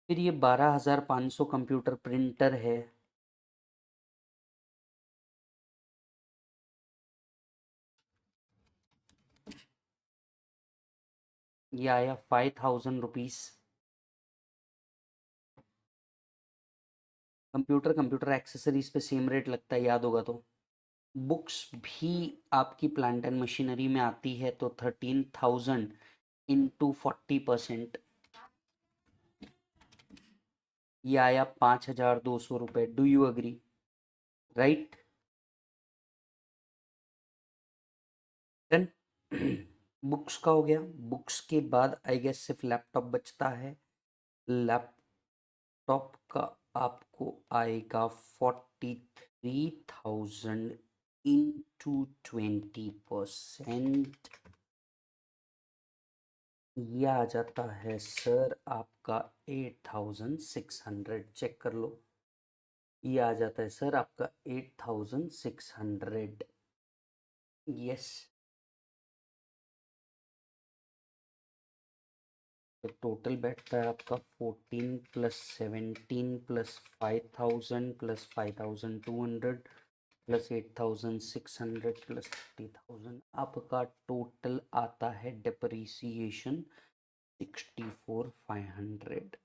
फिर ये 12,500 कंप्यूटर प्रिंटर है, ये आया 5,000 रुपीज। कंप्यूटर, कंप्यूटर एक्सेसरीज पे सेम रेट लगता है, याद होगा तो। बुक्स भी आपकी प्लांट एंड मशीनरी में आती है, तो 13,000 इंटू 40%, ये आया 5,200 रुपये। Do you agree, right. Done. Books का हो गया। बुक्स के बाद आई गेस सिर्फ लैपटॉप बचता है। लैपटॉप का आपको आएगा 43,000 इंटू 20%, ये आ जाता है सर आपका 8,600। चेक कर लो, ये आ जाता है सर आपका 8,600। यस, तो टोटल बैठता है आपका 14 plus 17 plus 5,000 plus 5,200 plus 8,600 plus 30,000, आपका टोटल आता है डिप्रिसिएशन 64,500।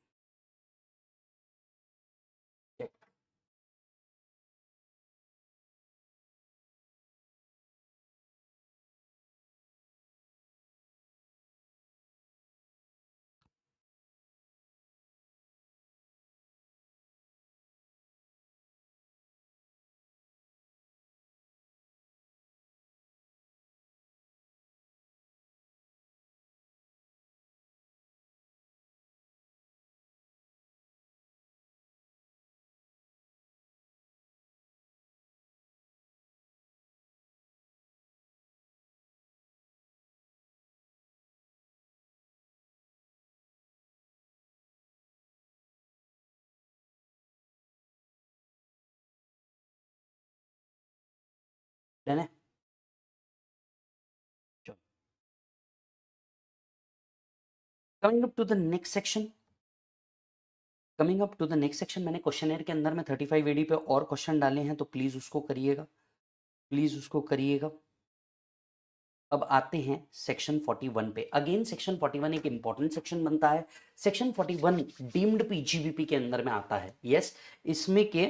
लेने coming up to the next section. Coming up to the next section, मैंने क्वेश्चनर के अंदर में 35 एडी पे और क्वेश्चन डाले हैं, तो प्लीज उसको करिएगा, प्लीज उसको करिएगा। अब आते हैं सेक्शन 41 पे। अगेन सेक्शन 41 एक इंपॉर्टेंट सेक्शन बनता है। सेक्शन 41 डीम्ड पीजीबीपी के अंदर में आता है। यस, इसमें के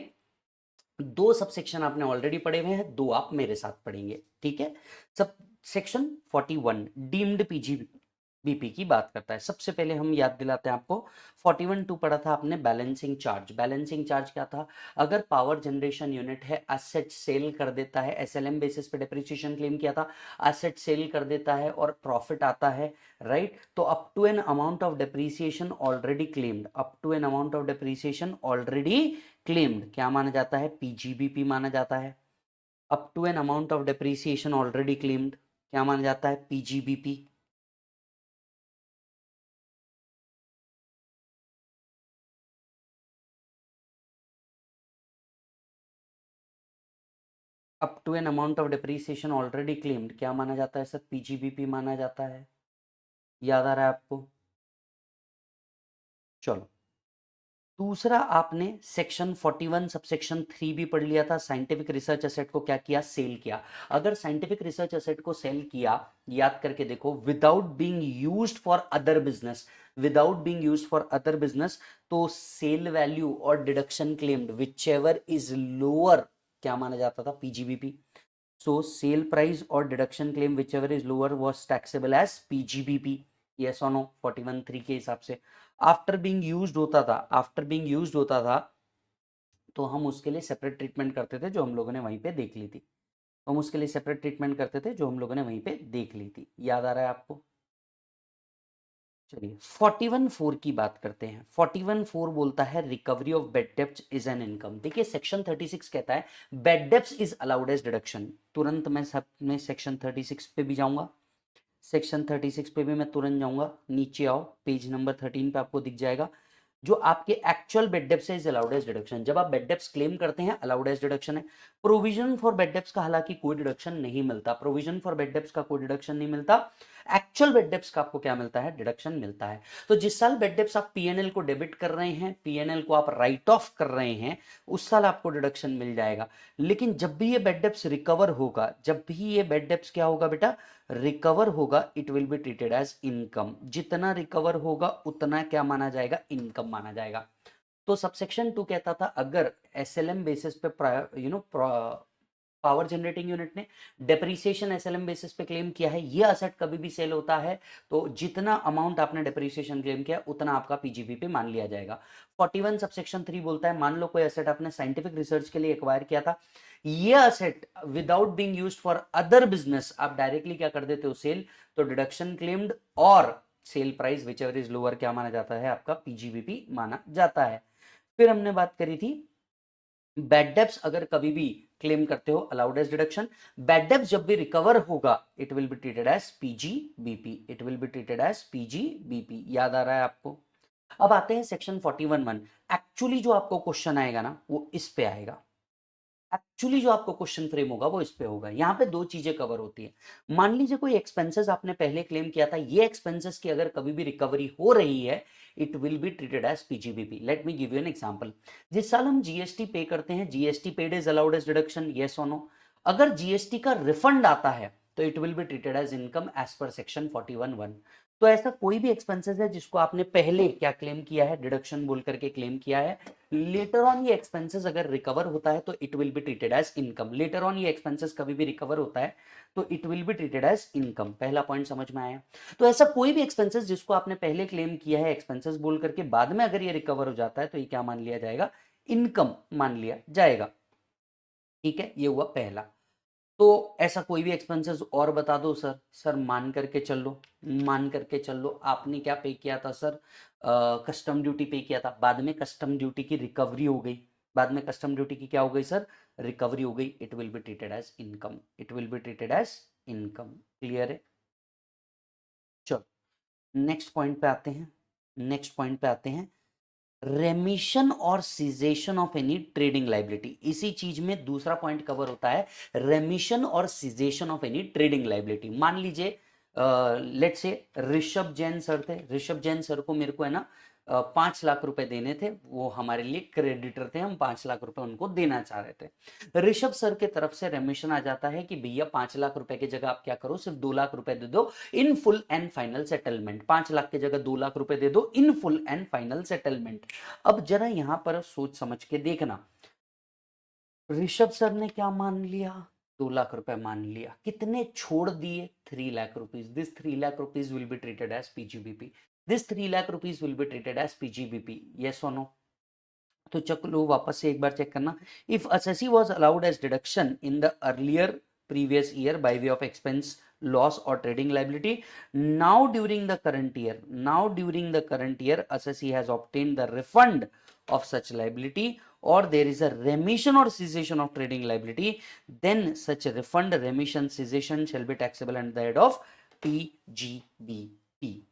दो सब सेक्शन आपने ऑलरेडी पढ़े हुए हैं, दो आप मेरे साथ पढ़ेंगे, ठीक है। सब सेक्शन 41 डीम्ड पीजीबीपी की बात करता है। सबसे पहले हम याद दिलाते हैं आपको, 41(2) पढ़ा था आपने बैलेंसिंग चार्ज। बैलेंसिंग चार्ज क्या था? अगर पावर जनरेशन यूनिट है, एसेट सेल कर देता है, एसएलएम बेसिस पे डेप्रिसिएशन क्लेम किया था, एसेट सेल कर देता है और प्रॉफिट आता है, राइट, तो up to an amount of depreciation already claimed, up to an amount of depreciation already claimed क्या माना जाता है? पीजीबीपी माना जाता है। Up to an amount of depreciation already claimed क्या माना जाता है? PGBP. Up to an amount of depreciation already claimed क्या माना जाता है सर? पीजीबीपी माना जाता है। याद आ रहा है आपको? चलो, दूसरा आपने सेक्शन 41 सबसेक्शन 3 भी पढ़ लिया था। साइंटिफिक रिसर्च एसेट को क्या किया? सेल किया। अगर साइंटिफिक रिसर्च एसेट को सेल किया, याद करके देखो, without being used for other business, without being used for other business, तो sale value or deduction claimed whichever is lower क्या माना जाता था? PGBP. So sale price or deduction claim whichever is lower was taxable as PGBP. Yes और no? 41(3) के हिसाब से after being used होता था, आफ्टर बीइंग यूज्ड होता था, तो हम उसके लिए सेपरेट ट्रीटमेंट करते थे, जो हम लोगों ने वहीं पे देख ली थी। हम उसके लिए सेपरेट ट्रीटमेंट करते थे, जो हम लोगों ने वहीं पे देख ली थी। याद आ रहा है आपको? चलिए 41(4) की बात करते हैं। 41(4) बोलता है recovery of bad debts is an income. देखिए सेक्शन 36 कहता है bad debts is allowed as deduction. तुरंत मैं सब में सेक्शन 36 पे भी जाऊंगा, सेक्शन 36 पे भी मैं तुरंत जाऊंगा। नीचे आओ, पेज नंबर 13 पे आपको दिख जाएगा जो आपके एक्चुअल बेड डेप्स है इज अलाउड एज डिडक्शन। जब आप बेड डेप्स क्लेम करते हैं, अलाउड एज डिडक्शन है। प्रोविजन फॉर बेड डेप्स का हालांकि कोई डिडक्शन नहीं मिलता, प्रोविजन फॉर बेड डेप्स का कोई डिडक्शन नहीं मिलता। एक्चुअल बेड डेप्स का आपको क्या मिलता है? डिडक्शन मिलता है। तो जिस साल बेड डेप्स आप पीएनएल को डेबिट कर रहे हैं, पीएनएल को आप राइट ऑफ कर रहे हैं, उस साल आपको डिडक्शन मिल जाएगा। लेकिन जब भी ये बेड डेप्स रिकवर होगा, जब भी ये बेड डेप्स क्या होगा बेटा? रिकवर होगा, it will be treated as income. जितना रिकवर होगा उतना क्या माना जाएगा? इनकम माना जाएगा। तो सबसेक्शन 2 कहता था अगर एसएलएम बेसिस पे पावर जनरेटिंग यूनिट ने डेप्रीसिएशन एसएलएम बेसिस पे क्लेम किया है, ये असेट कभी भी सेल होता है, तो जितना अमाउंट आपने डेप्रीसिएशन क्लेम किया उतना आपका पीजीबीपी मान लिया जाएगा। 41 सबसेक्शन 3 बोलता है मान लो कोई एसेट आपने साइंटिफिक रिसर्च के लिए एक्वायर किया था, ये asset without being used for other business आप डायरेक्टली क्या कर देते हो? सेल। तो डिडक्शन क्लेम्ड और sale price which ever is lower क्या माना जाता है? आपका पीजीबीपी माना जाता है। फिर हमने बात करी थी बैड डेब्ट्स अगर कभी भी क्लेम करते हो, allowed as deduction. Bad debts जब भी रिकवर होगा, it will be treated as PGBP, it will be treated as PGBP. याद आ रहा है आपको? अब आते हैं सेक्शन 41(1). एक्चुअली जो आपको क्वेश्चन आएगा ना, वो इस पे आएगा। एक्चुअली जो आपको क्वेश्चन फ्रेम होगा वो इस पे होगा। यहाँ पे दो चीजें कवर होती है। मान लीजिए कोई एक्सपेंसेस आपने पहले क्लेम किया था, ये एक्सपेंसेस की अगर कभी भी रिकवरी हो रही है, it will be treated as PGBP. Let me give you an example. जिस साल हम जीएसटी पे करते हैं, GST paid is allowed as deduction, yes और नो? अगर जीएसटी का रिफंड आता है तो it will be treated as income as per section 41(1). तो ऐसा कोई भी एक्सपेंसेस है जिसको आपने पहले क्या क्लेम किया है? डिडक्शन बोल करके क्लेम किया है, लेटर ऑन ये एक्सपेंसेस अगर रिकवर होता है तो it will be treated as income. Later on ये एक्सपेंसेस कभी भी रिकवर होता है तो it will be treated as income. पहला पॉइंट समझ में आया? तो ऐसा कोई भी एक्सपेंसेस जिसको आपने पहले क्लेम किया है एक्सपेंसेस बोल करके, बाद में अगर ये रिकवर हो जाता है तो ये क्या मान लिया जाएगा? इनकम मान लिया जाएगा। ठीक है, ये हुआ पहला। तो ऐसा कोई भी एक्सपेंसेस और बता दो सर। सर मान करके चल लो, मान करके चल लो, आपने क्या पे किया था सर? कस्टम ड्यूटी पे किया था, बाद में कस्टम ड्यूटी की रिकवरी हो गई, बाद में कस्टम ड्यूटी की क्या हो गई सर? रिकवरी हो गई। It will be treated as income, it will be treated as income. Clear है? चलो नेक्स्ट पॉइंट पे आते हैं, नेक्स्ट पॉइंट पे आते हैं। रेमिशन और cessation of any trading liability, इसी चीज में दूसरा पॉइंट कवर होता है, रेमिशन और cessation of any trading liability. मान लीजिए let's say Rishabh Jain sir थे, ऋषभ जैन सर को मेरे को है ना 5 लाख रुपए देने थे, वो हमारे लिए क्रेडिटर थे, हम 5 लाख रुपए उनको देना चाह रहे थे। ऋषभ सर के तरफ से रेमिशन आ जाता है कि भैया 5 लाख रुपए की जगह आप क्या करो, सिर्फ 2 लाख रुपए दे दो in full and final settlement. 5 lakh की जगह 2 लाख रुपए दे दो in full and final settlement. अब जरा यहां पर सोच समझ के देखना, ऋषभ सर ने क्या मान लिया, 2 लाख रुपए मान लिया, कितने छोड़ दिए, 3 lakh rupees. This 3 lakh rupees will be treated as PGBP, this 3 lakh rupees will be treated as PGBP, yes और नो। तो चलो वापस से एक बार चेक करना, if assessee was allowed as deduction in the earlier previous year by way of expense, loss or trading liability, now during the current year assessee has obtained the refund of such liability or there is a remission or cessation of trading liability, then such a refund, remission, cessation shall be taxable under the head of PGBP।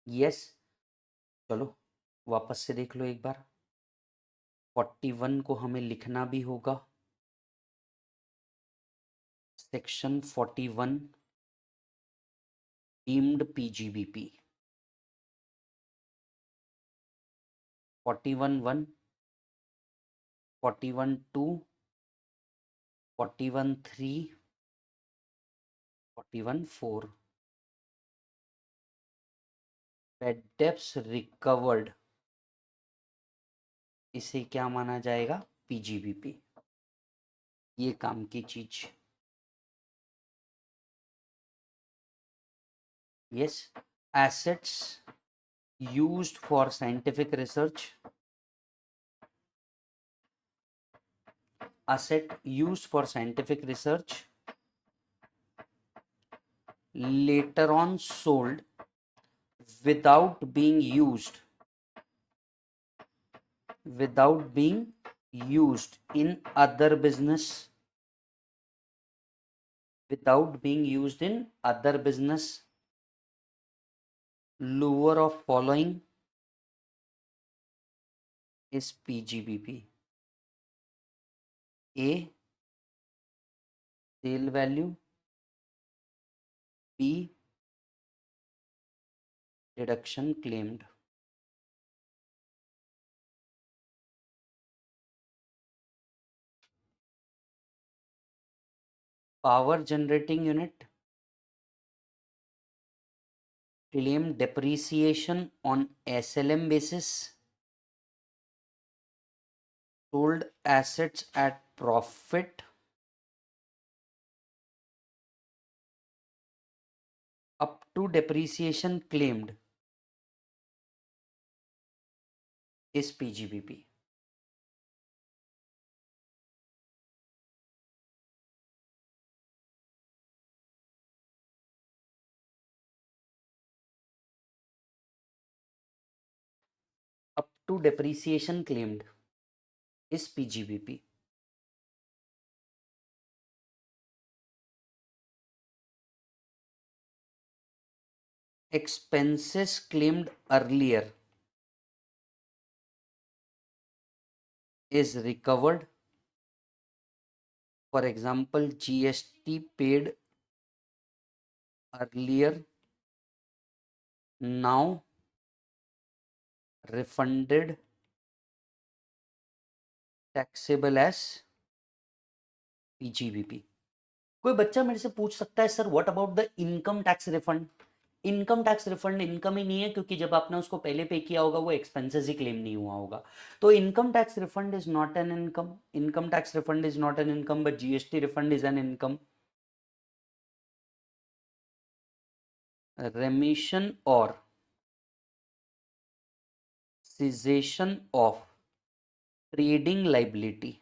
yes, चलो वापस से देख लो एक बार, 41 को हमें लिखना भी होगा, section 41 deemed PGBP, 41(1), 41(2), 41(3), 41(4, bad debts recovered, इसे क्या माना जाएगा, पीजीबीपी, ये काम की चीज। Yes, assets used for scientific research, asset used for scientific research later on sold without being used in other business, lower of following is PGBP: A, sale value, B, deduction claimed। Power generating unit claim depreciation on SLM basis, sold assets at profit, up to depreciation claimed is PGBP। up to depreciation claimed is PGBP। expenses claimed earlier is recovered, for example GST paid earlier now refunded, taxable as PGBP। कोई बच्चा मेरे से पूछ सकता है sir what about the income tax refund, income tax refund income ही नहीं है, क्योंकि जब आपने उसको पहले पे किया होगा वो एक्सपेंसेस ही क्लेम नहीं हुआ होगा, तो income tax refund is not an income, income tax refund is not an income but GST refund is an income. रेमिशन और cessation of trading liability,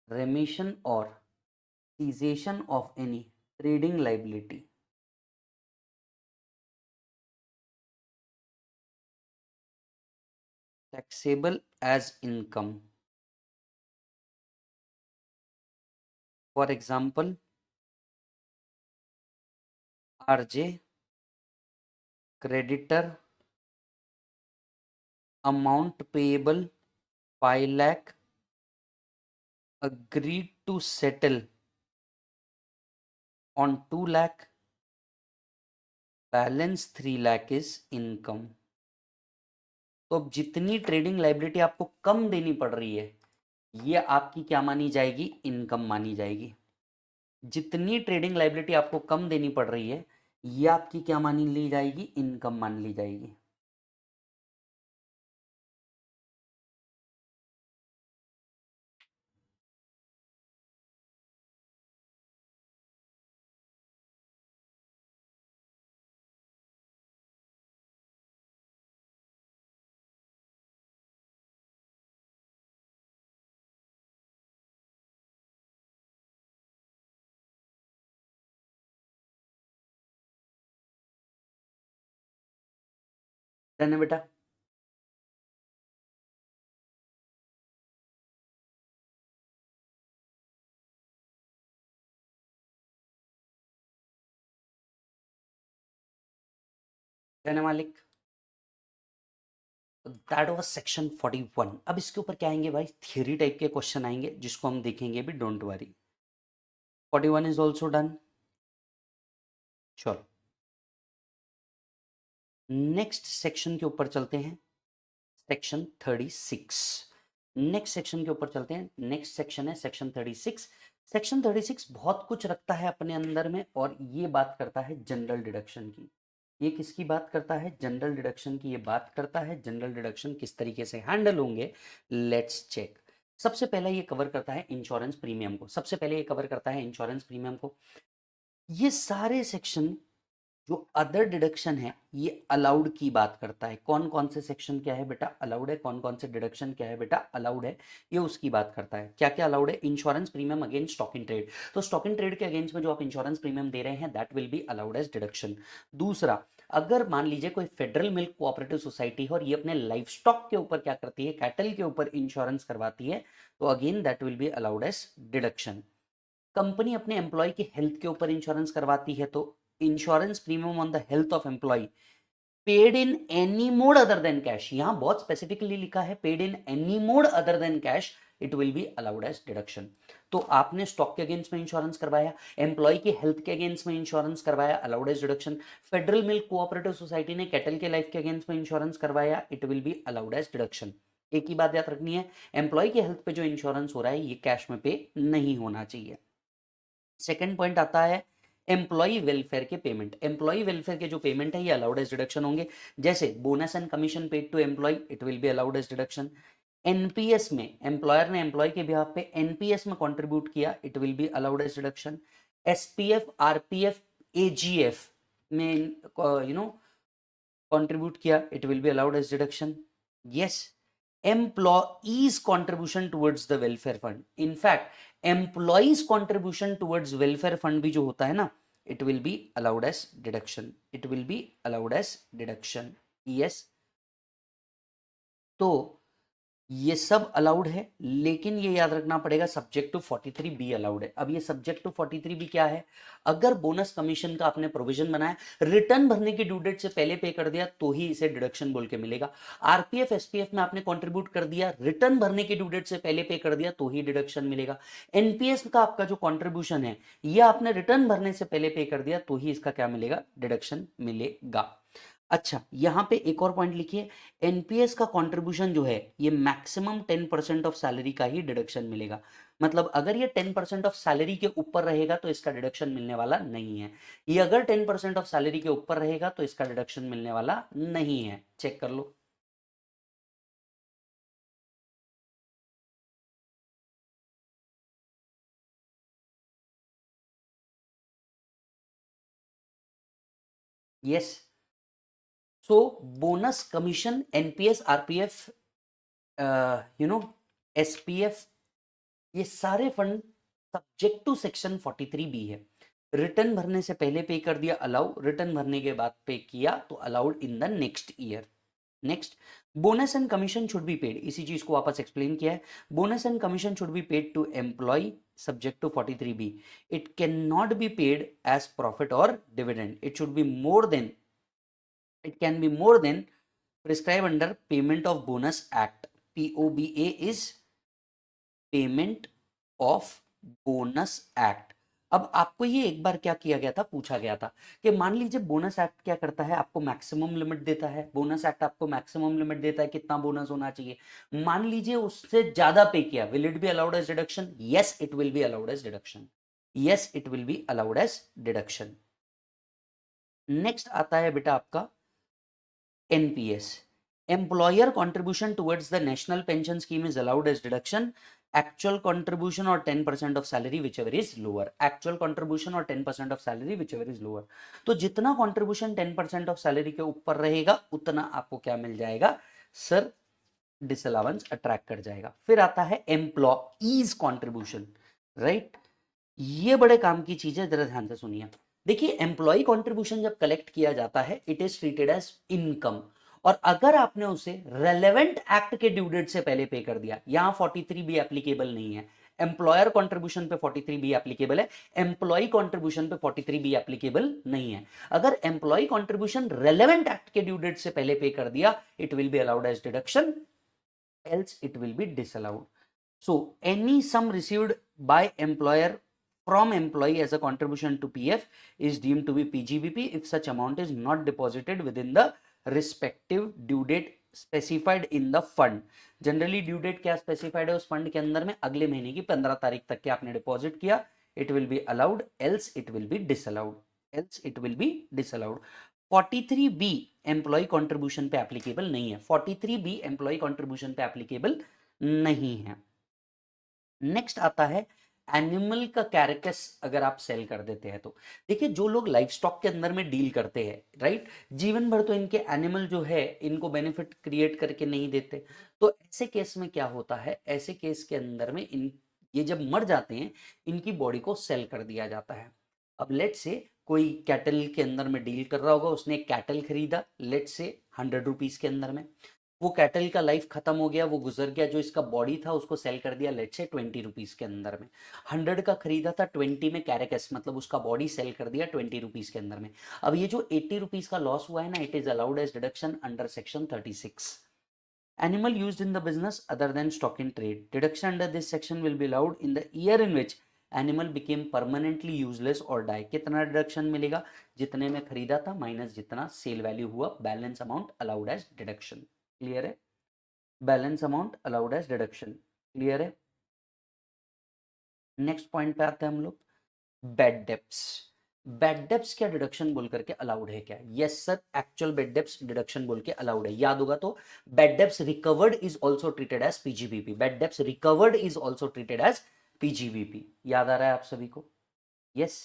remission or cessation of any trading liability taxable as income, for example RJ creditor amount payable 5 lakh agreed to settle on 2 lakh, balance 3 lakh is income। तो अब जितनी trading liability आपको कम देनी पड़ रही है ये आपकी क्या मानी जाएगी, इनकम मानी जाएगी। जितनी ट्रेडिंग लायबिलिटी आपको कम देनी पड़ रही है ये आपकी क्या मानी ली जाएगी, इनकम मान ली जाएगी। डन है बेटा। डन है मालिक। That was section 41। अब इसके ऊपर क्या आएंगे भाई, थियरी टाइप के क्वेश्चन आएंगे जिसको हम देखेंगे भी, don't worry. 41 is also done. चलो नेक्स्ट सेक्शन के ऊपर चलते हैं, सेक्शन 36। नेक्स्ट सेक्शन के ऊपर चलते हैं। नेक्स्ट सेक्शन है सेक्शन 36। सेक्शन 36 बहुत कुछ रखता है अपने अंदर में और ये बात करता है जनरल डिडक्शन की। ये किसकी बात करता है, जनरल डिडक्शन की ये बात करता है। जनरल डिडक्शन किस तरीके से हैंडल होंगे, लेट्स चेक। सबसे पहला ये कवर करता है इंश्योरेंस प्रीमियम को। सबसे पहले ये कवर करता है इंश्योरेंस प्रीमियम को। ये सारे सेक्शन जो अदर डिडक्शन है ये अलाउड की बात करता है। कौन कौन से सेक्शन क्या है बेटा, अलाउड है। कौन कौन से डिडक्शन क्या है बेटा, अलाउड है। ये उसकी बात करता है। क्या क्या अलाउड है, insurance premium against stock in trade. तो स्टॉक इन ट्रेड के अगेंस्ट में जो आप इंश्योरेंस प्रीमियम दे रहे हैं that will be allowed as deduction. दूसरा, अगर मान लीजिए कोई फेडरल मिल्क कोऑपरेटिव सोसाइटी है और ये अपने लाइफ स्टॉक के ऊपर क्या करती है, कैटल के ऊपर इंश्योरेंस करवाती है, तो again that will be allowed as deduction. Company अपने एम्प्लॉय की हेल्थ के ऊपर इंश्योरेंस करवाती है तो insurance premium on the health of employee paid in any mode other than cash. यहां बहुत स्पेसिफिकली लिखा है paid in any mode other than cash, it will be allowed as deduction. तो आपने स्टॉक के अगेंस्ट में इंश्योरेंस करवाया, employ की हेल्थ के अगेंस्ट में इंश्योरेंस करवाया, allowed as deduction. Federal milk cooperative society ने कैटल के लाइफ के अगेंस्ट में इंश्योरेंस करवाया, it will be allowed as deduction. एक ही बात याद रखनी है, एम्प्लॉय की हेल्थ पे जो इंश्योरेंस हो रहा है ये कैश में पे नहीं होना चाहिए। सेकंड पॉइंट आता है एम्प्लॉय वेलफेयर के पेमेंट। एम्प्लॉय वेलफेयर के जो पेमेंट है ये अलाउड एज डिडक्शन होंगे, जैसे bonus and commission paid to employee, it will be allowed as deduction. NPS में एम्प्लॉयर ने एम्प्लॉय के बिहाफ पे एनपीएस में कंट्रीब्यूट किया, it will be allowed as deduction. SPF, RPF, AGF में कंट्रीब्यूट किया, it will be allowed as deduction. Yes, employees contribution towards the welfare fund, in fact employees contribution towards welfare fund भी जो होता है ना, it will be allowed as deduction, it will be allowed as deduction। yes, तो ये सब allowed है, लेकिन ये याद रखना पड़ेगा सब्जेक्ट टू 43B अलाउड है। अब ये सब्जेक्ट टू 43B क्या है, अगर बोनस कमीशन का आपने प्रोविजन बनाया, रिटर्न भरने की ड्यू डेट से पहले पे कर दिया तो ही इसे डिडक्शन बोल के मिलेगा। आरपीएफ एसपीएफ में आपने कंट्रीब्यूट कर दिया, रिटर्न भरने की ड्यू डेट से पहले पे कर दिया तो ही डिडक्शन मिलेगा। एनपीएस का आपका जो कॉन्ट्रीब्यूशन है ये आपने रिटर्न भरने से पहले पे कर दिया तो ही इसका क्या मिलेगा, डिडक्शन मिलेगा। अच्छा, यहां पे एक और पॉइंट लिखिए, एनपीएस का कंट्रीब्यूशन जो है ये मैक्सिमम 10% ऑफ सैलरी का ही डिडक्शन मिलेगा। मतलब अगर ये 10% ऑफ सैलरी के ऊपर रहेगा तो इसका डिडक्शन मिलने वाला नहीं है। ये अगर 10% ऑफ सैलरी के ऊपर रहेगा तो इसका डिडक्शन मिलने वाला नहीं है। चेक कर लो। Yes, so bonus commission, NPS, RPF, SPF, ये सारे fund subject to section 43B है। रिटर्न भरने से पहले पे कर दिया अलाउ, रिटर्न भरने के बाद पे किया तो allowed in the next year. Next, bonus and commission should be paid, इसी चीज को वापस एक्सप्लेन किया है। Bonus and commission should be paid to employ subject to 43B। It can not be paid as profit और dividend, it should be more than It can be more than prescribed under Payment of Bonus Act. POBA is Payment of Bonus Act. अब आपको ये एक बार क्या किया गया था, पूछा गया था कि मान लीजिए बोनस एक्ट क्या करता है, आपको मैक्सिमम लिमिट देता है। बोनस एक्ट आपको मैक्सिमम लिमिट देता है कितना बोनस होना चाहिए। मान लीजिए उससे ज्यादा पे किया, will it be allowed as deduction? Yes, it will be allowed as deduction. Yes, it will be allowed as deduction. Next आता है बेटा आपका NPS, employer contribution towards the national pension scheme is allowed as deduction. Actual contribution और 10% of salary whichever is lower. Actual contribution और 10% of salary whichever is lower. तो जितना contribution 10% of salary के ऊपर रहेगा उतना आपको क्या मिल जाएगा सर? डिसअलाउंस अट्रैक्ट कर जाएगा। फिर आता है एम्प्लॉईज कॉन्ट्रीब्यूशन, राइट? ये बड़े काम की चीज है, जरा ध्यान से सुनिए। देखिए, एम्प्लॉय कंट्रीब्यूशन जब कलेक्ट किया जाता है, it is treated as income. और अगर आपने उसे रेलेवेंट एक्ट के ड्यू डेट से पहले पे कर दिया, यहां 43 बी एप्लीकेबल नहीं है। एम्प्लॉयर कंट्रीब्यूशन पे 43 बी एप्लीकेबल है, एम्प्लॉय कंट्रीब्यूशन पे 43 बी एप्लीकेबल नहीं है। अगर एम्प्लॉय कंट्रीब्यूशन रेलेवेंट एक्ट के ड्यू डेट से पहले पे कर दिया, it will be allowed as deduction, else it will be disallowed. So any sum received by employer from employee as a contribution to PF is deemed to be PGBP if such amount is not deposited within the respective due date specified in the fund. Generally due date क्या specified है उस fund के अंदर में? अगले महीने की 15 तारीख तक के आपने डिपॉजिट किया, it will be allowed, else it will be disallowed. Else it will be disallowed. 43B employee contribution पे एप्लीकेबल नहीं है। 43B एम्प्लॉय कंट्रीब्यूशन पे एप्लीकेबल नहीं है। नेक्स्ट आता है एनिमल का कैरेकस अगर आप सेल कर देते हैं तो। देखिए, जो लोग लाइफ स्टॉक के अंदर में डील करते हैं, राइट, जीवन भर तो इनके एनिमल जो है इनको बेनिफिट क्रिएट करके नहीं देते। तो ऐसे केस में क्या होता है, ऐसे केस के अंदर में ये जब मर जाते हैं, इनकी बॉडी को सेल कर दिया जाता है। अब लेट से कोई कैटल के अंदर में डील कर रहा होगा, उसने एक कैटल खरीदा लेट से 100 रुपीज के अंदर में। वो कैटल का लाइफ खत्म हो गया, वो गुजर गया, जो इसका बॉडी था उसको सेल कर दिया लेट से 20 रुपीज के अंदर में। 100 का खरीदा था, 20 में कैरेकस मतलब उसका बॉडी सेल कर दिया 20 रुपीज के अंदर में। अब ये जो 80 रुपीज का लॉस हुआ है ना, it is allowed as deduction under section 36। Animal used in the business other than stock in trade. Deduction under this section will be allowed in the year in which animal became permanently useless or die. कितना deduction मिलेगा? जितने में खरीदा था minus जितना sale value हुआ, balance amount allowed as deduction. Clear है? Balance amount allowed as deduction. Clear है? नेक्स्ट पॉइंट पे आते हैं हम लोग, बेड डेप्स। बेड डेप्स क्या डिडक्शन बोल करके अलाउड है क्या? Yes sir, actual bad debts deduction बोल के अलाउड है। याद होगा तो, bad debts recovered is also treated as PGBP. Bad debts recovered is also treated as PGBP. याद आ रहा है आप सभी को? Yes.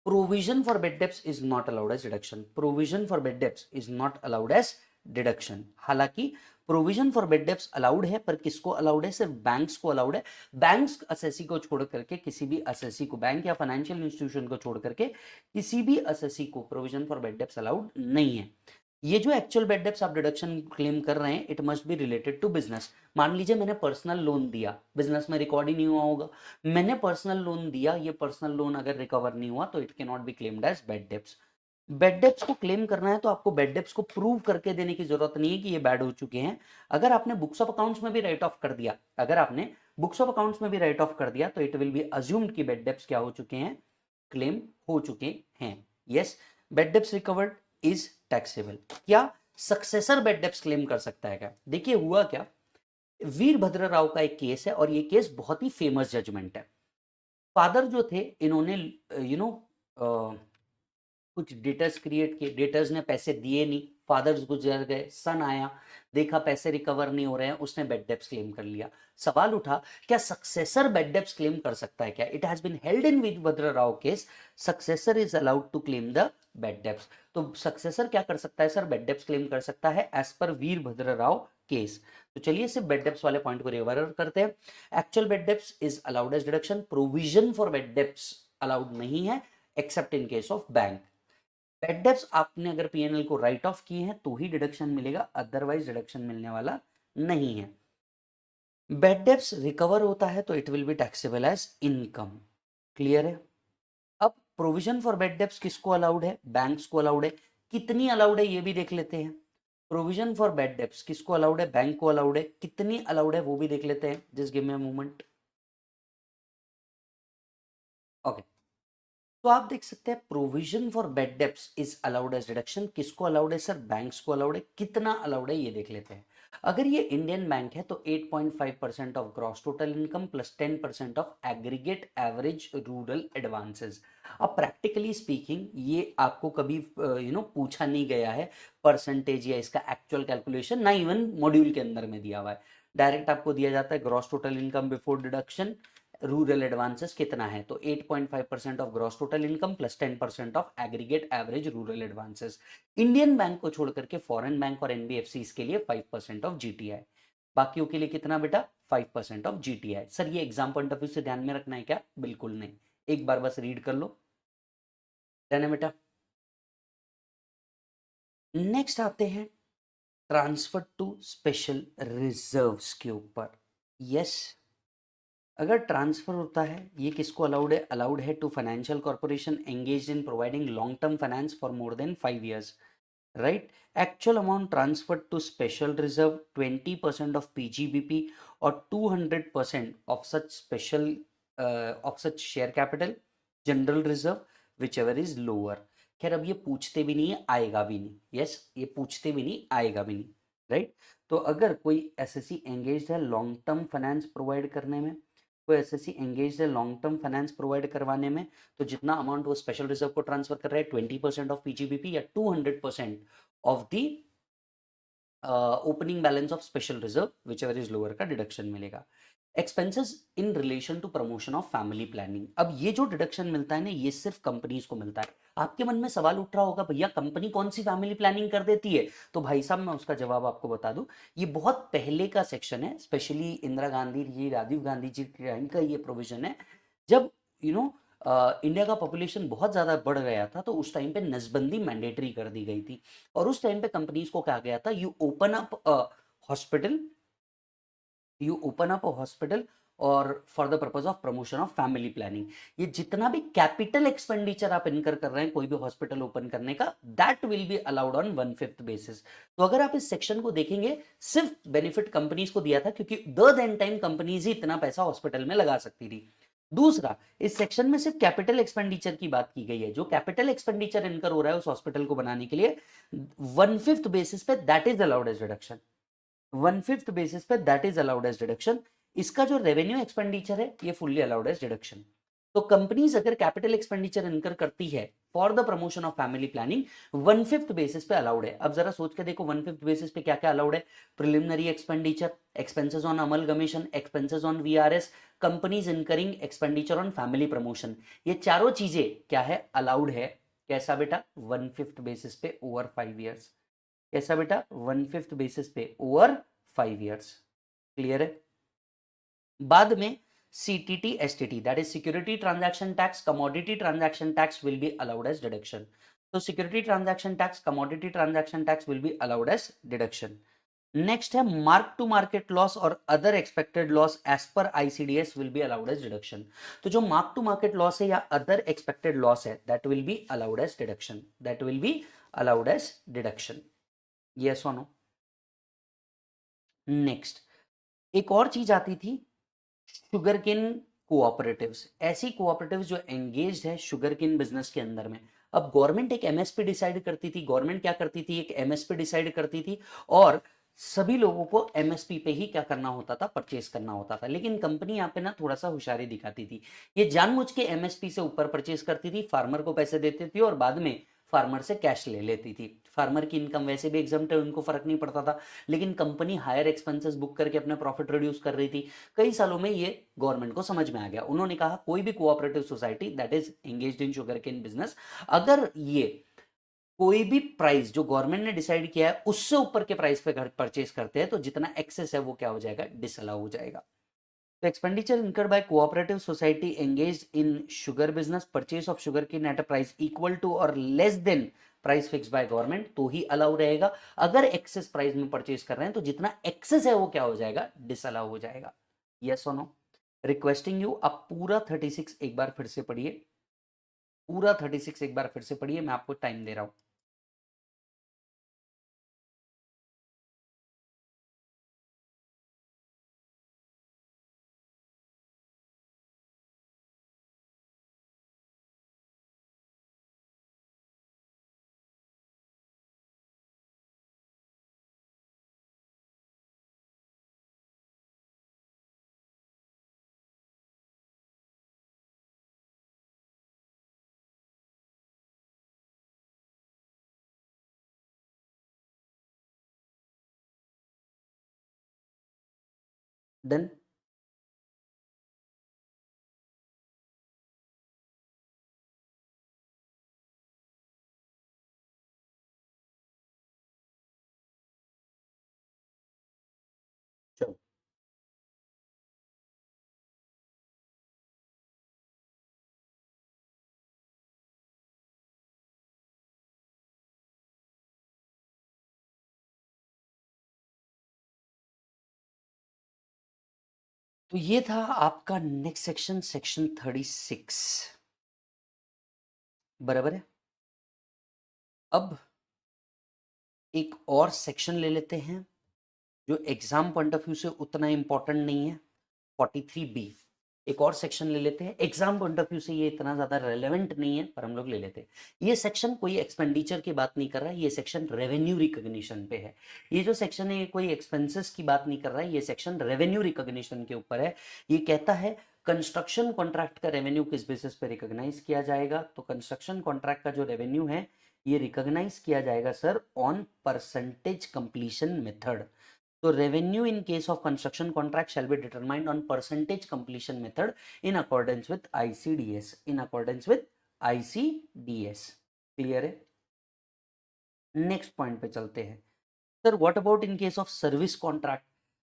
Provision for bad debts is not allowed as deduction. Provision for bad debts is not allowed as deduction. हालांकि provision for bad debts allowed है, पर किसको अलाउड है? सिर्फ बैंक्स को अलाउड है। बैंक्स असेसी को छोड़ करके किसी भी असेसी को, बैंक या फाइनेंशियल इंस्टीट्यूशन को छोड़ करके किसी भी असेसी को provision for bad debts allowed नहीं है। ये जो एक्चुअल बेड डेप्स आप डिडक्शन क्लेम कर रहे हैं, it must be related to business. मान लीजिए मैंने पर्सनल लोन दिया, बिजनेस में रिकॉर्ड ही नहीं हुआ होगा। मैंने पर्सनल लोन दिया, ये पर्सनल लोन अगर रिकवर नहीं हुआ तो it can not be claimed as bad debts. Bad debts को क्लेम करना है तो आपको बेड डेप्स को प्रूव करके देने की जरूरत नहीं है कि ये बैड हो चुके हैं। अगर आपने बुक्स ऑफ अकाउंट्स में भी राइट ऑफ कर दिया, अगर आपने बुक्स ऑफ अकाउंट्स में भी राइट ऑफ कर दिया, तो इट विल बी अज्यूम्ड कि बेड डेप्स क्या हो चुके हैं? क्लेम हो चुके हैं। Yes, bad debts recovered is taxable. क्या सक्सेसर बेड डेप्स क्लेम कर सकता है क्या? देखिए हुआ क्या, वीरभद्र राव का एक केस है और ये केस बहुत ही फेमस जजमेंट है। फादर जो थे, इन्होंने कुछ डेटर्स क्रिएट किए, डेटर्स ने पैसे दिए नहीं, फादर्स गुजर गए, सन आया, देखा पैसे रिकवर नहीं हो रहे हैं, उसने बेड डेप्स क्लेम कर लिया। सवाल उठा, क्या सक्सेसर बेड डेप्स क्लेम कर सकता है क्या? It has been held in Veerabhadra Rao case, successor is allowed to claim the bad debts. तो सक्सेसर क्या कर सकता है सर? बेड डेप्स क्लेम कर सकता है as per Virbhadra Rao case. तो चलिए सिर्फ बेड डेप्स वाले पॉइंट को रिवर करते हैं। Actual bad debts is allowed as deduction, provision for bad debts allowed नहीं है except in case of bank. Bad debts आपने अगर पीएनएल को राइट ऑफ किए हैं तो ही डिडक्शन मिलेगा, अदरवाइज डिडक्शन मिलने वाला नहीं है। बेड डेप्स रिकवर होता है तो it will be taxable as income. Clear है? अब प्रोविजन फॉर बेड डेब्ट्स किसको अलाउड है? बैंक्स को अलाउड है। कितनी अलाउड है ये भी देख लेते हैं। प्रोविजन फॉर बेड डेब्ट्स किसको अलाउड है? बैंक को अलाउड है। कितनी अलाउड है वो भी देख लेते हैं। Just give me a moment. Okay, तो आप देख सकते हैं provision for bad debts is allowed as deduction. किसको अलाउड है सर? बैंक्स को अलाउड है। कितना अलाउड है ये देख लेते हैं। अगर ये इंडियन बैंक है तो 8.5% of gross total income plus 10% of aggregate average rural advances. अब प्रैक्टिकली स्पीकिंग ये आपको कभी पूछा नहीं गया है परसेंटेज या इसका एक्चुअल कैलकुलेशन, ना इवन मॉड्यूल के अंदर में दिया हुआ है। डायरेक्ट आपको दिया जाता है gross total income before deduction, rural advances कितना है, तो 8.5% of gross total income plus 10% of aggregate average rural advances. Indian bank को छोड़ करके फॉरेन बैंक और एनबीएफसी के लिए 5% ऑफ जीटीआई। बाकियों के लिए कितना बेटा? 5% ऑफ जीटीआई। सर ये एग्जाम पॉइंट ऑफ व्यू से ध्यान में रखना है क्या? बिल्कुल नहीं, एक बार बस रीड कर लो। ध्यान है बेटा। नेक्स्ट आते हैं ट्रांसफर टू स्पेशल रिजर्व्स के ऊपर। यस, अगर ट्रांसफर होता है ये किसको अलाउड है? अलाउड है to financial corporation engage in providing long term finance for more than 5 years, right. Actual amount transfer to special reserve 20% of PGBP और 200% of such special of such share capital general reserve whichever is lower. खैर अब ये पूछते भी नहीं है, आएगा भी नहीं। यस, ये पूछते भी नहीं, आएगा भी नहीं, राइट। तो अगर कोई एसएससी एंगेज है लॉन्ग टर्म फाइनेंस प्रोवाइड करने में, कोई एसएससी एंगेज है लॉन्ग टर्म फाइनेंस प्रोवाइड करवाने में, तो जितना अमाउंट वो स्पेशल रिजर्व को ट्रांसफर कर रहा है 20% ऑफ पीजीबीपी या 200% of the opening balance of special reserve whichever is lower का डिडक्शन मिलेगा। Expenses in relation to promotion of family planning. अब ये जो डिडक्शन मिलता है ना, ये सिर्फ कंपनीज को मिलता है। आपके मन में सवाल उठ रहा होगा भैया कंपनी कौन सी फैमिली प्लानिंग कर देती है? तो भाई साहब मैं उसका जवाब आपको बता दूं, ये बहुत पहले का सेक्शन है, स्पेशली इंदिरा गांधी जी, राजीव गांधी जी के टाइम का ये प्रोविजन है। जब इंडिया का पॉपुलेशन बहुत ज्यादा बढ़ गया था तो उस टाइम पे नसबंदी मैंडेटरी कर दी गई थी, और उस टाइम पे कंपनीज को कहा गया था you open up hospital, you open up a hospital और for the purpose of promotion of family planning. ये जितना भी कैपिटल एक्सपेंडिचर आप इनकर कर रहे हैं कोई भी हॉस्पिटल ओपन करने का, that will be allowed on 1/5 basis. तो अगर आप इस सेक्शन को देखेंगे, सिर्फ बेनिफिट कंपनीज को दिया था क्योंकि द देन टाइम कंपनीज ही इतना पैसा हॉस्पिटल में लगा सकती थी। दूसरा, इस सेक्शन में सिर्फ कैपिटल एक्सपेंडिचर की बात की गई है, जो कैपिटल एक्सपेंडिचर इनकर हो रहा है उस हॉस्पिटल को बनाने के लिए 1/5 बेसिस पे that is allowed as reduction. 1/5 basis पे that is allowed as deduction. इसका जो रेवेन्यू एक्सपेंडिचर है ये फुल्ली अलाउड एज डिडक्शन। तो कंपनीज अगर कैपिटल एक्सपेंडिचर इनकर करती है for the promotion of family planning, 1/5 basis पे अलाउड है। अब जरा सोच के देखो 1/5 बेसिस पे क्या क्या अलाउड है? Preliminary expenditure, expenses on amalgamation, expenses on VRS, companies incurring expenditure on family promotion, ये चारों चीजें क्या है? अलाउड है। कैसा बेटा? 1/5 बेसिस पे ओवर 5 years। कैसा बेटा? 1/5 बेसिस पे ओवर 5 years। क्लियर है? बाद में CTT STT, that is security transaction tax, commodity transaction tax will be allowed as deduction. तो security transaction tax, commodity transaction tax will be allowed as deduction. Next है mark to market loss और other expected loss as per ICDS will be allowed as deduction. तो जो mark to market loss है या other expected loss है, that will be allowed as deduction, that will be allowed as deduction. Yes और no? Next एक और चीज आती थी, शुगर केन कोऑपरेटिव्स। ऐसी कोऑपरेटिव्स जो एंगेज्ड है शुगर केन बिजनेस के अंदर में। अब गवर्नमेंट एक एमएसपी डिसाइड करती थी, गवर्नमेंट क्या करती थी? एक एमएसपी डिसाइड करती थी और सभी लोगों को एमएसपी पे ही क्या करना होता था? परचेस करना होता था। लेकिन कंपनी यहाँ पे ना थोड़ा सा होशियारी दिखाती थी, ये जानबूझ के एमएसपी से ऊपर परचेस करती थी, फार्मर को पैसे देती थी और बाद में फार्मर से कैश ले लेती थी। फार्मर की इनकम वैसे भी एग्जम्प्ट है, उनको फर्क नहीं पड़ता था, लेकिन कंपनी हायर एक्सपेंसेस बुक करके अपना प्रॉफिट रिड्यूस कर रही थी। कई सालों में ये गवर्नमेंट को समझ में आ गया, उन्होंने कहा कोई भी cooperative society that is engaged in sugar cane business, अगर ये कोई भी प्राइस जो गवर्नमेंट ने डिसाइड किया है उससे ऊपर के प्राइस पे परचेस करते हैं, तो जितना एक्सेस है वो क्या हो जाएगा? डिसअलाउ हो जाएगा। तो expenditure incurred by cooperative society engaged in sugar business, purchase of sugar cane at a price equal to और less than price fix by government, तो ही अलाउ रहेगा। अगर एक्सेस प्राइस में परचेस कर रहे हैं तो जितना एक्सेस है वो क्या हो जाएगा? डिसअलाउ हो जाएगा। यस और नो? रिक्वेस्टिंग यू आप पूरा 36 एक बार फिर से पढ़िए। पूरा 36 एक बार फिर से पढ़िए, मैं आपको टाइम दे रहा हूं। डन। चलो, तो ये था आपका नेक्स्ट सेक्शन, सेक्शन 36। बराबर है। अब एक और सेक्शन ले लेते हैं जो एग्जाम पॉइंट ऑफ व्यू से उतना इंपॉर्टेंट नहीं है, 43B। एक और सेक्शन ले लेते हैं, एग्जाम पॉइंट ऑफ व्यू से ये इतना ज्यादा रेलेवेंट नहीं है पर हम लोग ले लेते हैं। ये सेक्शन कोई एक्सपेंडिचर की बात नहीं कर रहा है, ये सेक्शन रेवेन्यू रिकॉग्निशन पे है। ये जो सेक्शन है ये कोई एक्सपेंसेस की बात नहीं कर रहा है, ये सेक्शन रेवेन्यू रिकॉग्निशन के ऊपर है। ये कहता है कंस्ट्रक्शन कॉन्ट्रैक्ट का रेवेन्यू किस बेसिस पे रिकॉग्नाइज किया जाएगा। तो कंस्ट्रक्शन कॉन्ट्रैक्ट का जो रेवेन्यू है ये रिकॉग्नाइज किया जाएगा sir on percentage completion method. So revenue in case of construction contract shall be determined on percentage completion method in accordance with ICDS. In accordance with ICDS. Clear है। Next point पे चलते हैं। Sir what about in case of service contract.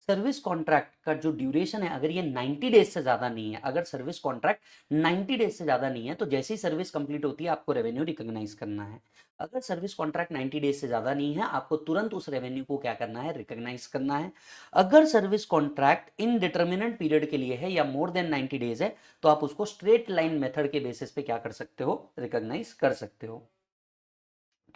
Service contract का जो duration है अगर ये 90 days से ज्यादा नहीं है, अगर सर्विस कॉन्ट्रैक्ट 90 डेज से ज्यादा नहीं है तो जैसे ही सर्विस कंप्लीट होती है आपको रेवेन्यू रिकॉग्नाइज करना है। अगर सर्विस कॉन्ट्रैक्ट 90 डेज से ज्यादा नहीं है आपको तुरंत उस रेवेन्यू को क्या करना है, रिकॉग्नाइज करना है। अगर सर्विस कॉन्ट्रैक्ट इनडिटर्मिनेट पीरियड के लिए है या मोर देन 90 डेज है तो आप उसको स्ट्रेट लाइन मेथड के बेसिस पे क्या कर सकते हो, रिकॉग्नाइज कर सकते हो।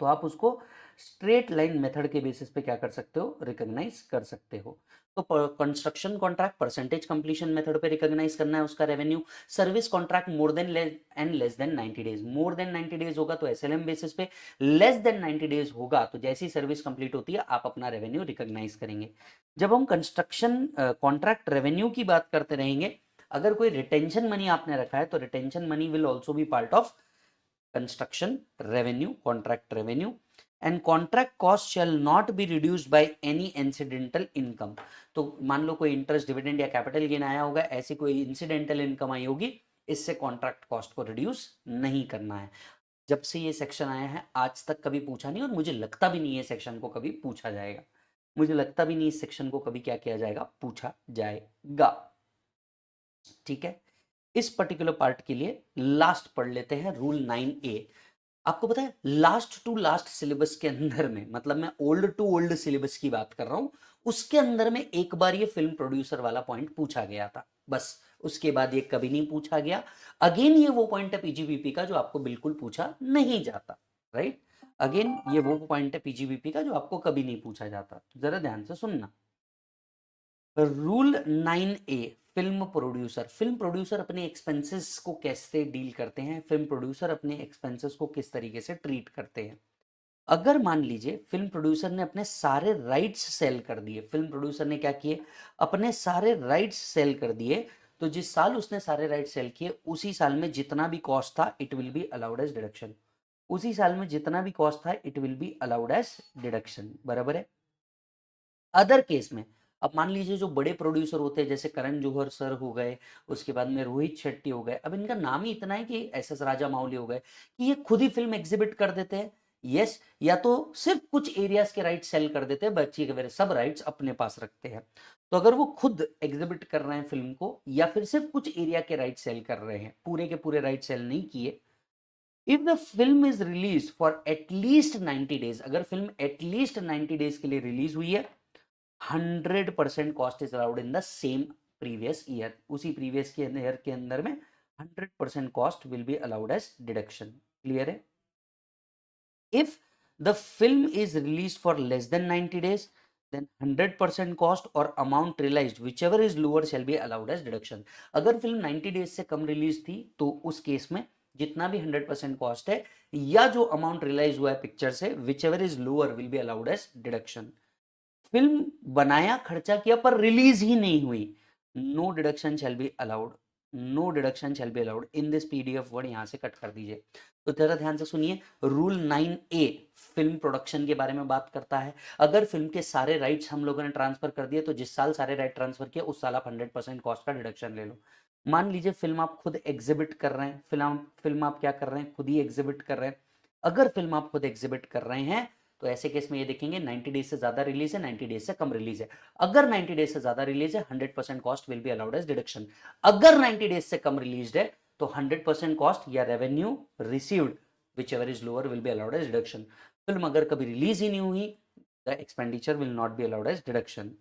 तो आप उसको स्ट्रेट लाइन मेथड के बेसिस पे क्या कर सकते हो, रिकॉग्नाइज कर सकते हो। तो construction contract percentage completion method पे रिकॉग्नाइज करना है उसका revenue. Service contract more than and less than 90 days, more than 90 days होगा तो एसएलएम बेसिस पे, लेस देन 90 डेज होगा तो जैसी सर्विस कंप्लीट होती है आप अपना रेवेन्यू रिकॉग्नाइज करेंगे। जब हम कंस्ट्रक्शन कॉन्ट्रैक्ट रेवेन्यू की बात करते रहेंगे, अगर कोई रिटेंशन मनी आपने रखा है तो retention money will also be part of construction revenue, contract revenue, and contract cost shall not be reduced by any incidental income। तो मान लो कोई इंटरेस्ट, डिविडेंड या कैपिटल गेन आया होगा, ऐसी कोई इंसिडेंटल इनकम आई होगी, इससे कॉन्ट्रैक्ट कॉस्ट को रिड्यूस नहीं करना है। जब से ये सेक्शन आया है आज तक कभी पूछा नहीं और मुझे लगता भी नहीं है सेक्शन को कभी पूछा जाएगा। मुझे लगता भी नहीं इस सेक्शन को कभी क्या किया जाएगा, पूछा जाएगा। ठीक है। इस पर्टिकुलर पार्ट के लिए लास्ट पढ़ लेते हैं रूल 9A। आपको पता है लास्ट टू लास्ट सिलेबस के अंदर में, मतलब मैं ओल्ड टू ओल्ड सिलेबस की बात कर रहा हूं, उसके अंदर में एक बार ये फिल्म प्रोड्यूसर वाला पॉइंट पूछा गया था, बस उसके बाद ये कभी नहीं पूछा गया। अगेन ये वो पॉइंट है पीजीबीपी का जो आपको बिल्कुल पूछा नहीं जाता, राइट। अगेन ये वो पॉइंट है पीजीबीपी का जो आपको कभी नहीं पूछा जाता, तो जरा ध्यान से सुनना। Rule 9A, film producer. Film producer अपने एक्सपेंसेस को कैसे डील करते हैं, फिल्म प्रोड्यूसर अपने एक्सपेंसेस को किस तरीके से ट्रीट करते हैं। अगर मान लीजिए फिल्म प्रोड्यूसर ने अपने सारे राइट्स सेल कर दिए, फिल्म प्रोड्यूसर ने क्या किए, अपने सारे राइट्स सेल कर दिए, तो जिस साल उसने सारे राइट्स सेल किए उसी साल में जितना भी कॉस्ट था it will be allowed as deduction. उसी साल में जितना भी कॉस्ट था it will be allowed as deduction, बराबर है। अदर केस में अब मान लीजिए जो बड़े प्रोड्यूसर होते हैं जैसे करण जौहर सर हो गए, उसके बाद में रोहित शेट्टी हो गए, अब इनका नाम ही इतना है कि एस राजा मौली हो गए कि ये खुद ही फिल्म एग्जिबिट कर देते हैं। यस, या तो सिर्फ कुछ एरियाज के राइट सेल कर देते हैं, बच्चे के मेरे सब राइट्स अपने पास रखते हैं। तो अगर वो खुद एग्जिबिट कर रहे हैं फिल्म को या फिर सिर्फ कुछ एरिया के राइट सेल कर रहे हैं, पूरे के पूरे राइट सेल नहीं किए, if the film is release for at least 90 days, अगर फिल्म एटलीस्ट 90 डेज के लिए रिलीज हुई है, 100% cost is allowed in the same previous year, उसी प्रीवियस के ईयर के अंदर में 100% cost will be allowed as deduction. Clear है? If the film is released for less than 90 days, then 100% cost or amount realized whichever is lower shall be allowed as deduction. अगर film 90 days से कम release थी तो उस case में जितना भी 100% cost है या जो अमाउंट रियलाइज हुआ है पिक्चर से whichever is lower will be allowed as deduction. Film बनाया खर्चा किया पर रिलीज ही नहीं हुई, no deduction shall be allowed, no deduction shall be allowed in this PDF word यहां से कट कर दीजिए। तो जरा ध्यान से सुनिए, रूल 9A फिल्म प्रोडक्शन के बारे में बात करता है। अगर फिल्म के सारे राइट्स हम लोगों ने ट्रांसफर कर दिए तो जिस साल सारे राइट ट्रांसफर किए उस साल आप 100% कॉस्ट का डिडक्शन ले लो। मान लीजिए फिल्म आप खुद एग्जिबिट कर रहे हैं, फिल्म आप क्या कर रहे हैं, खुद ही एग्जिबिट कर रहे हैं। अगर फिल्म आप खुद एग्जिबिट कर रहे हैं तो ऐसे केस में ये देखेंगे 90 डेज से ज्यादा रिलीज है, 90 डेज से कम रिलीज है। अगर 90 डेज से ज्यादा रिलीज है 100% cost will be allowed as deduction. अगर 90 डेज से कम रिलीज है तो 100% कॉस्ट या revenue received whichever is lower will be allowed as deduction. Film अगर कभी रिलीज ही नहीं हुई the expenditure will not be allowed as deduction.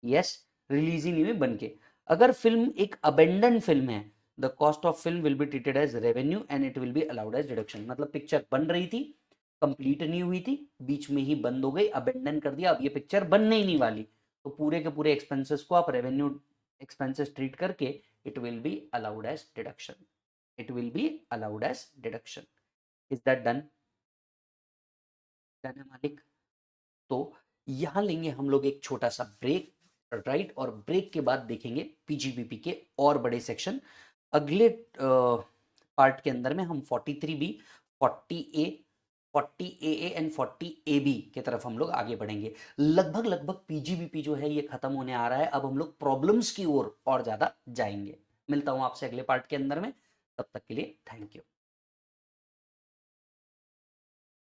yes, release ही नहीं हुई बनके। अगर फिल्म एक अबेंडन फिल्म है the cost of film will be treated as revenue and it will be allowed as deduction. मतलब पिक्चर बन रही थी, कंप्लीट नहीं हुई थी, बीच में ही बंद हो गई, अबेंडन कर दिया, अब ये पिक्चर बनने ही नहीं वाली, तो पूरे के पूरे एक्सपेंसेस को आप रेवेन्यू एक्सपेंसेस ट्रीट करके it will be allowed as deduction, it will be allowed as deduction. Is that done? Done है मालिक? तो यहां लेंगे हम लोग एक छोटा सा ब्रेक, राइट, और ब्रेक के बाद देखेंगे पीजीबीपी के और बड़े सेक्शन। अगले पार्ट के अंदर में हम 43B, 40A, 40AA and 40AB के तरफ हम लोग आगे बढ़ेंगे। लगभग पीजीबीपी जो है ये खत्म होने आ रहा है, अब हम लोग प्रॉब्लम्स की ओर और ज्यादा जाएंगे। मिलता हूं आपसे अगले पार्ट के अंदर में, तब तक के लिए थैंक यू।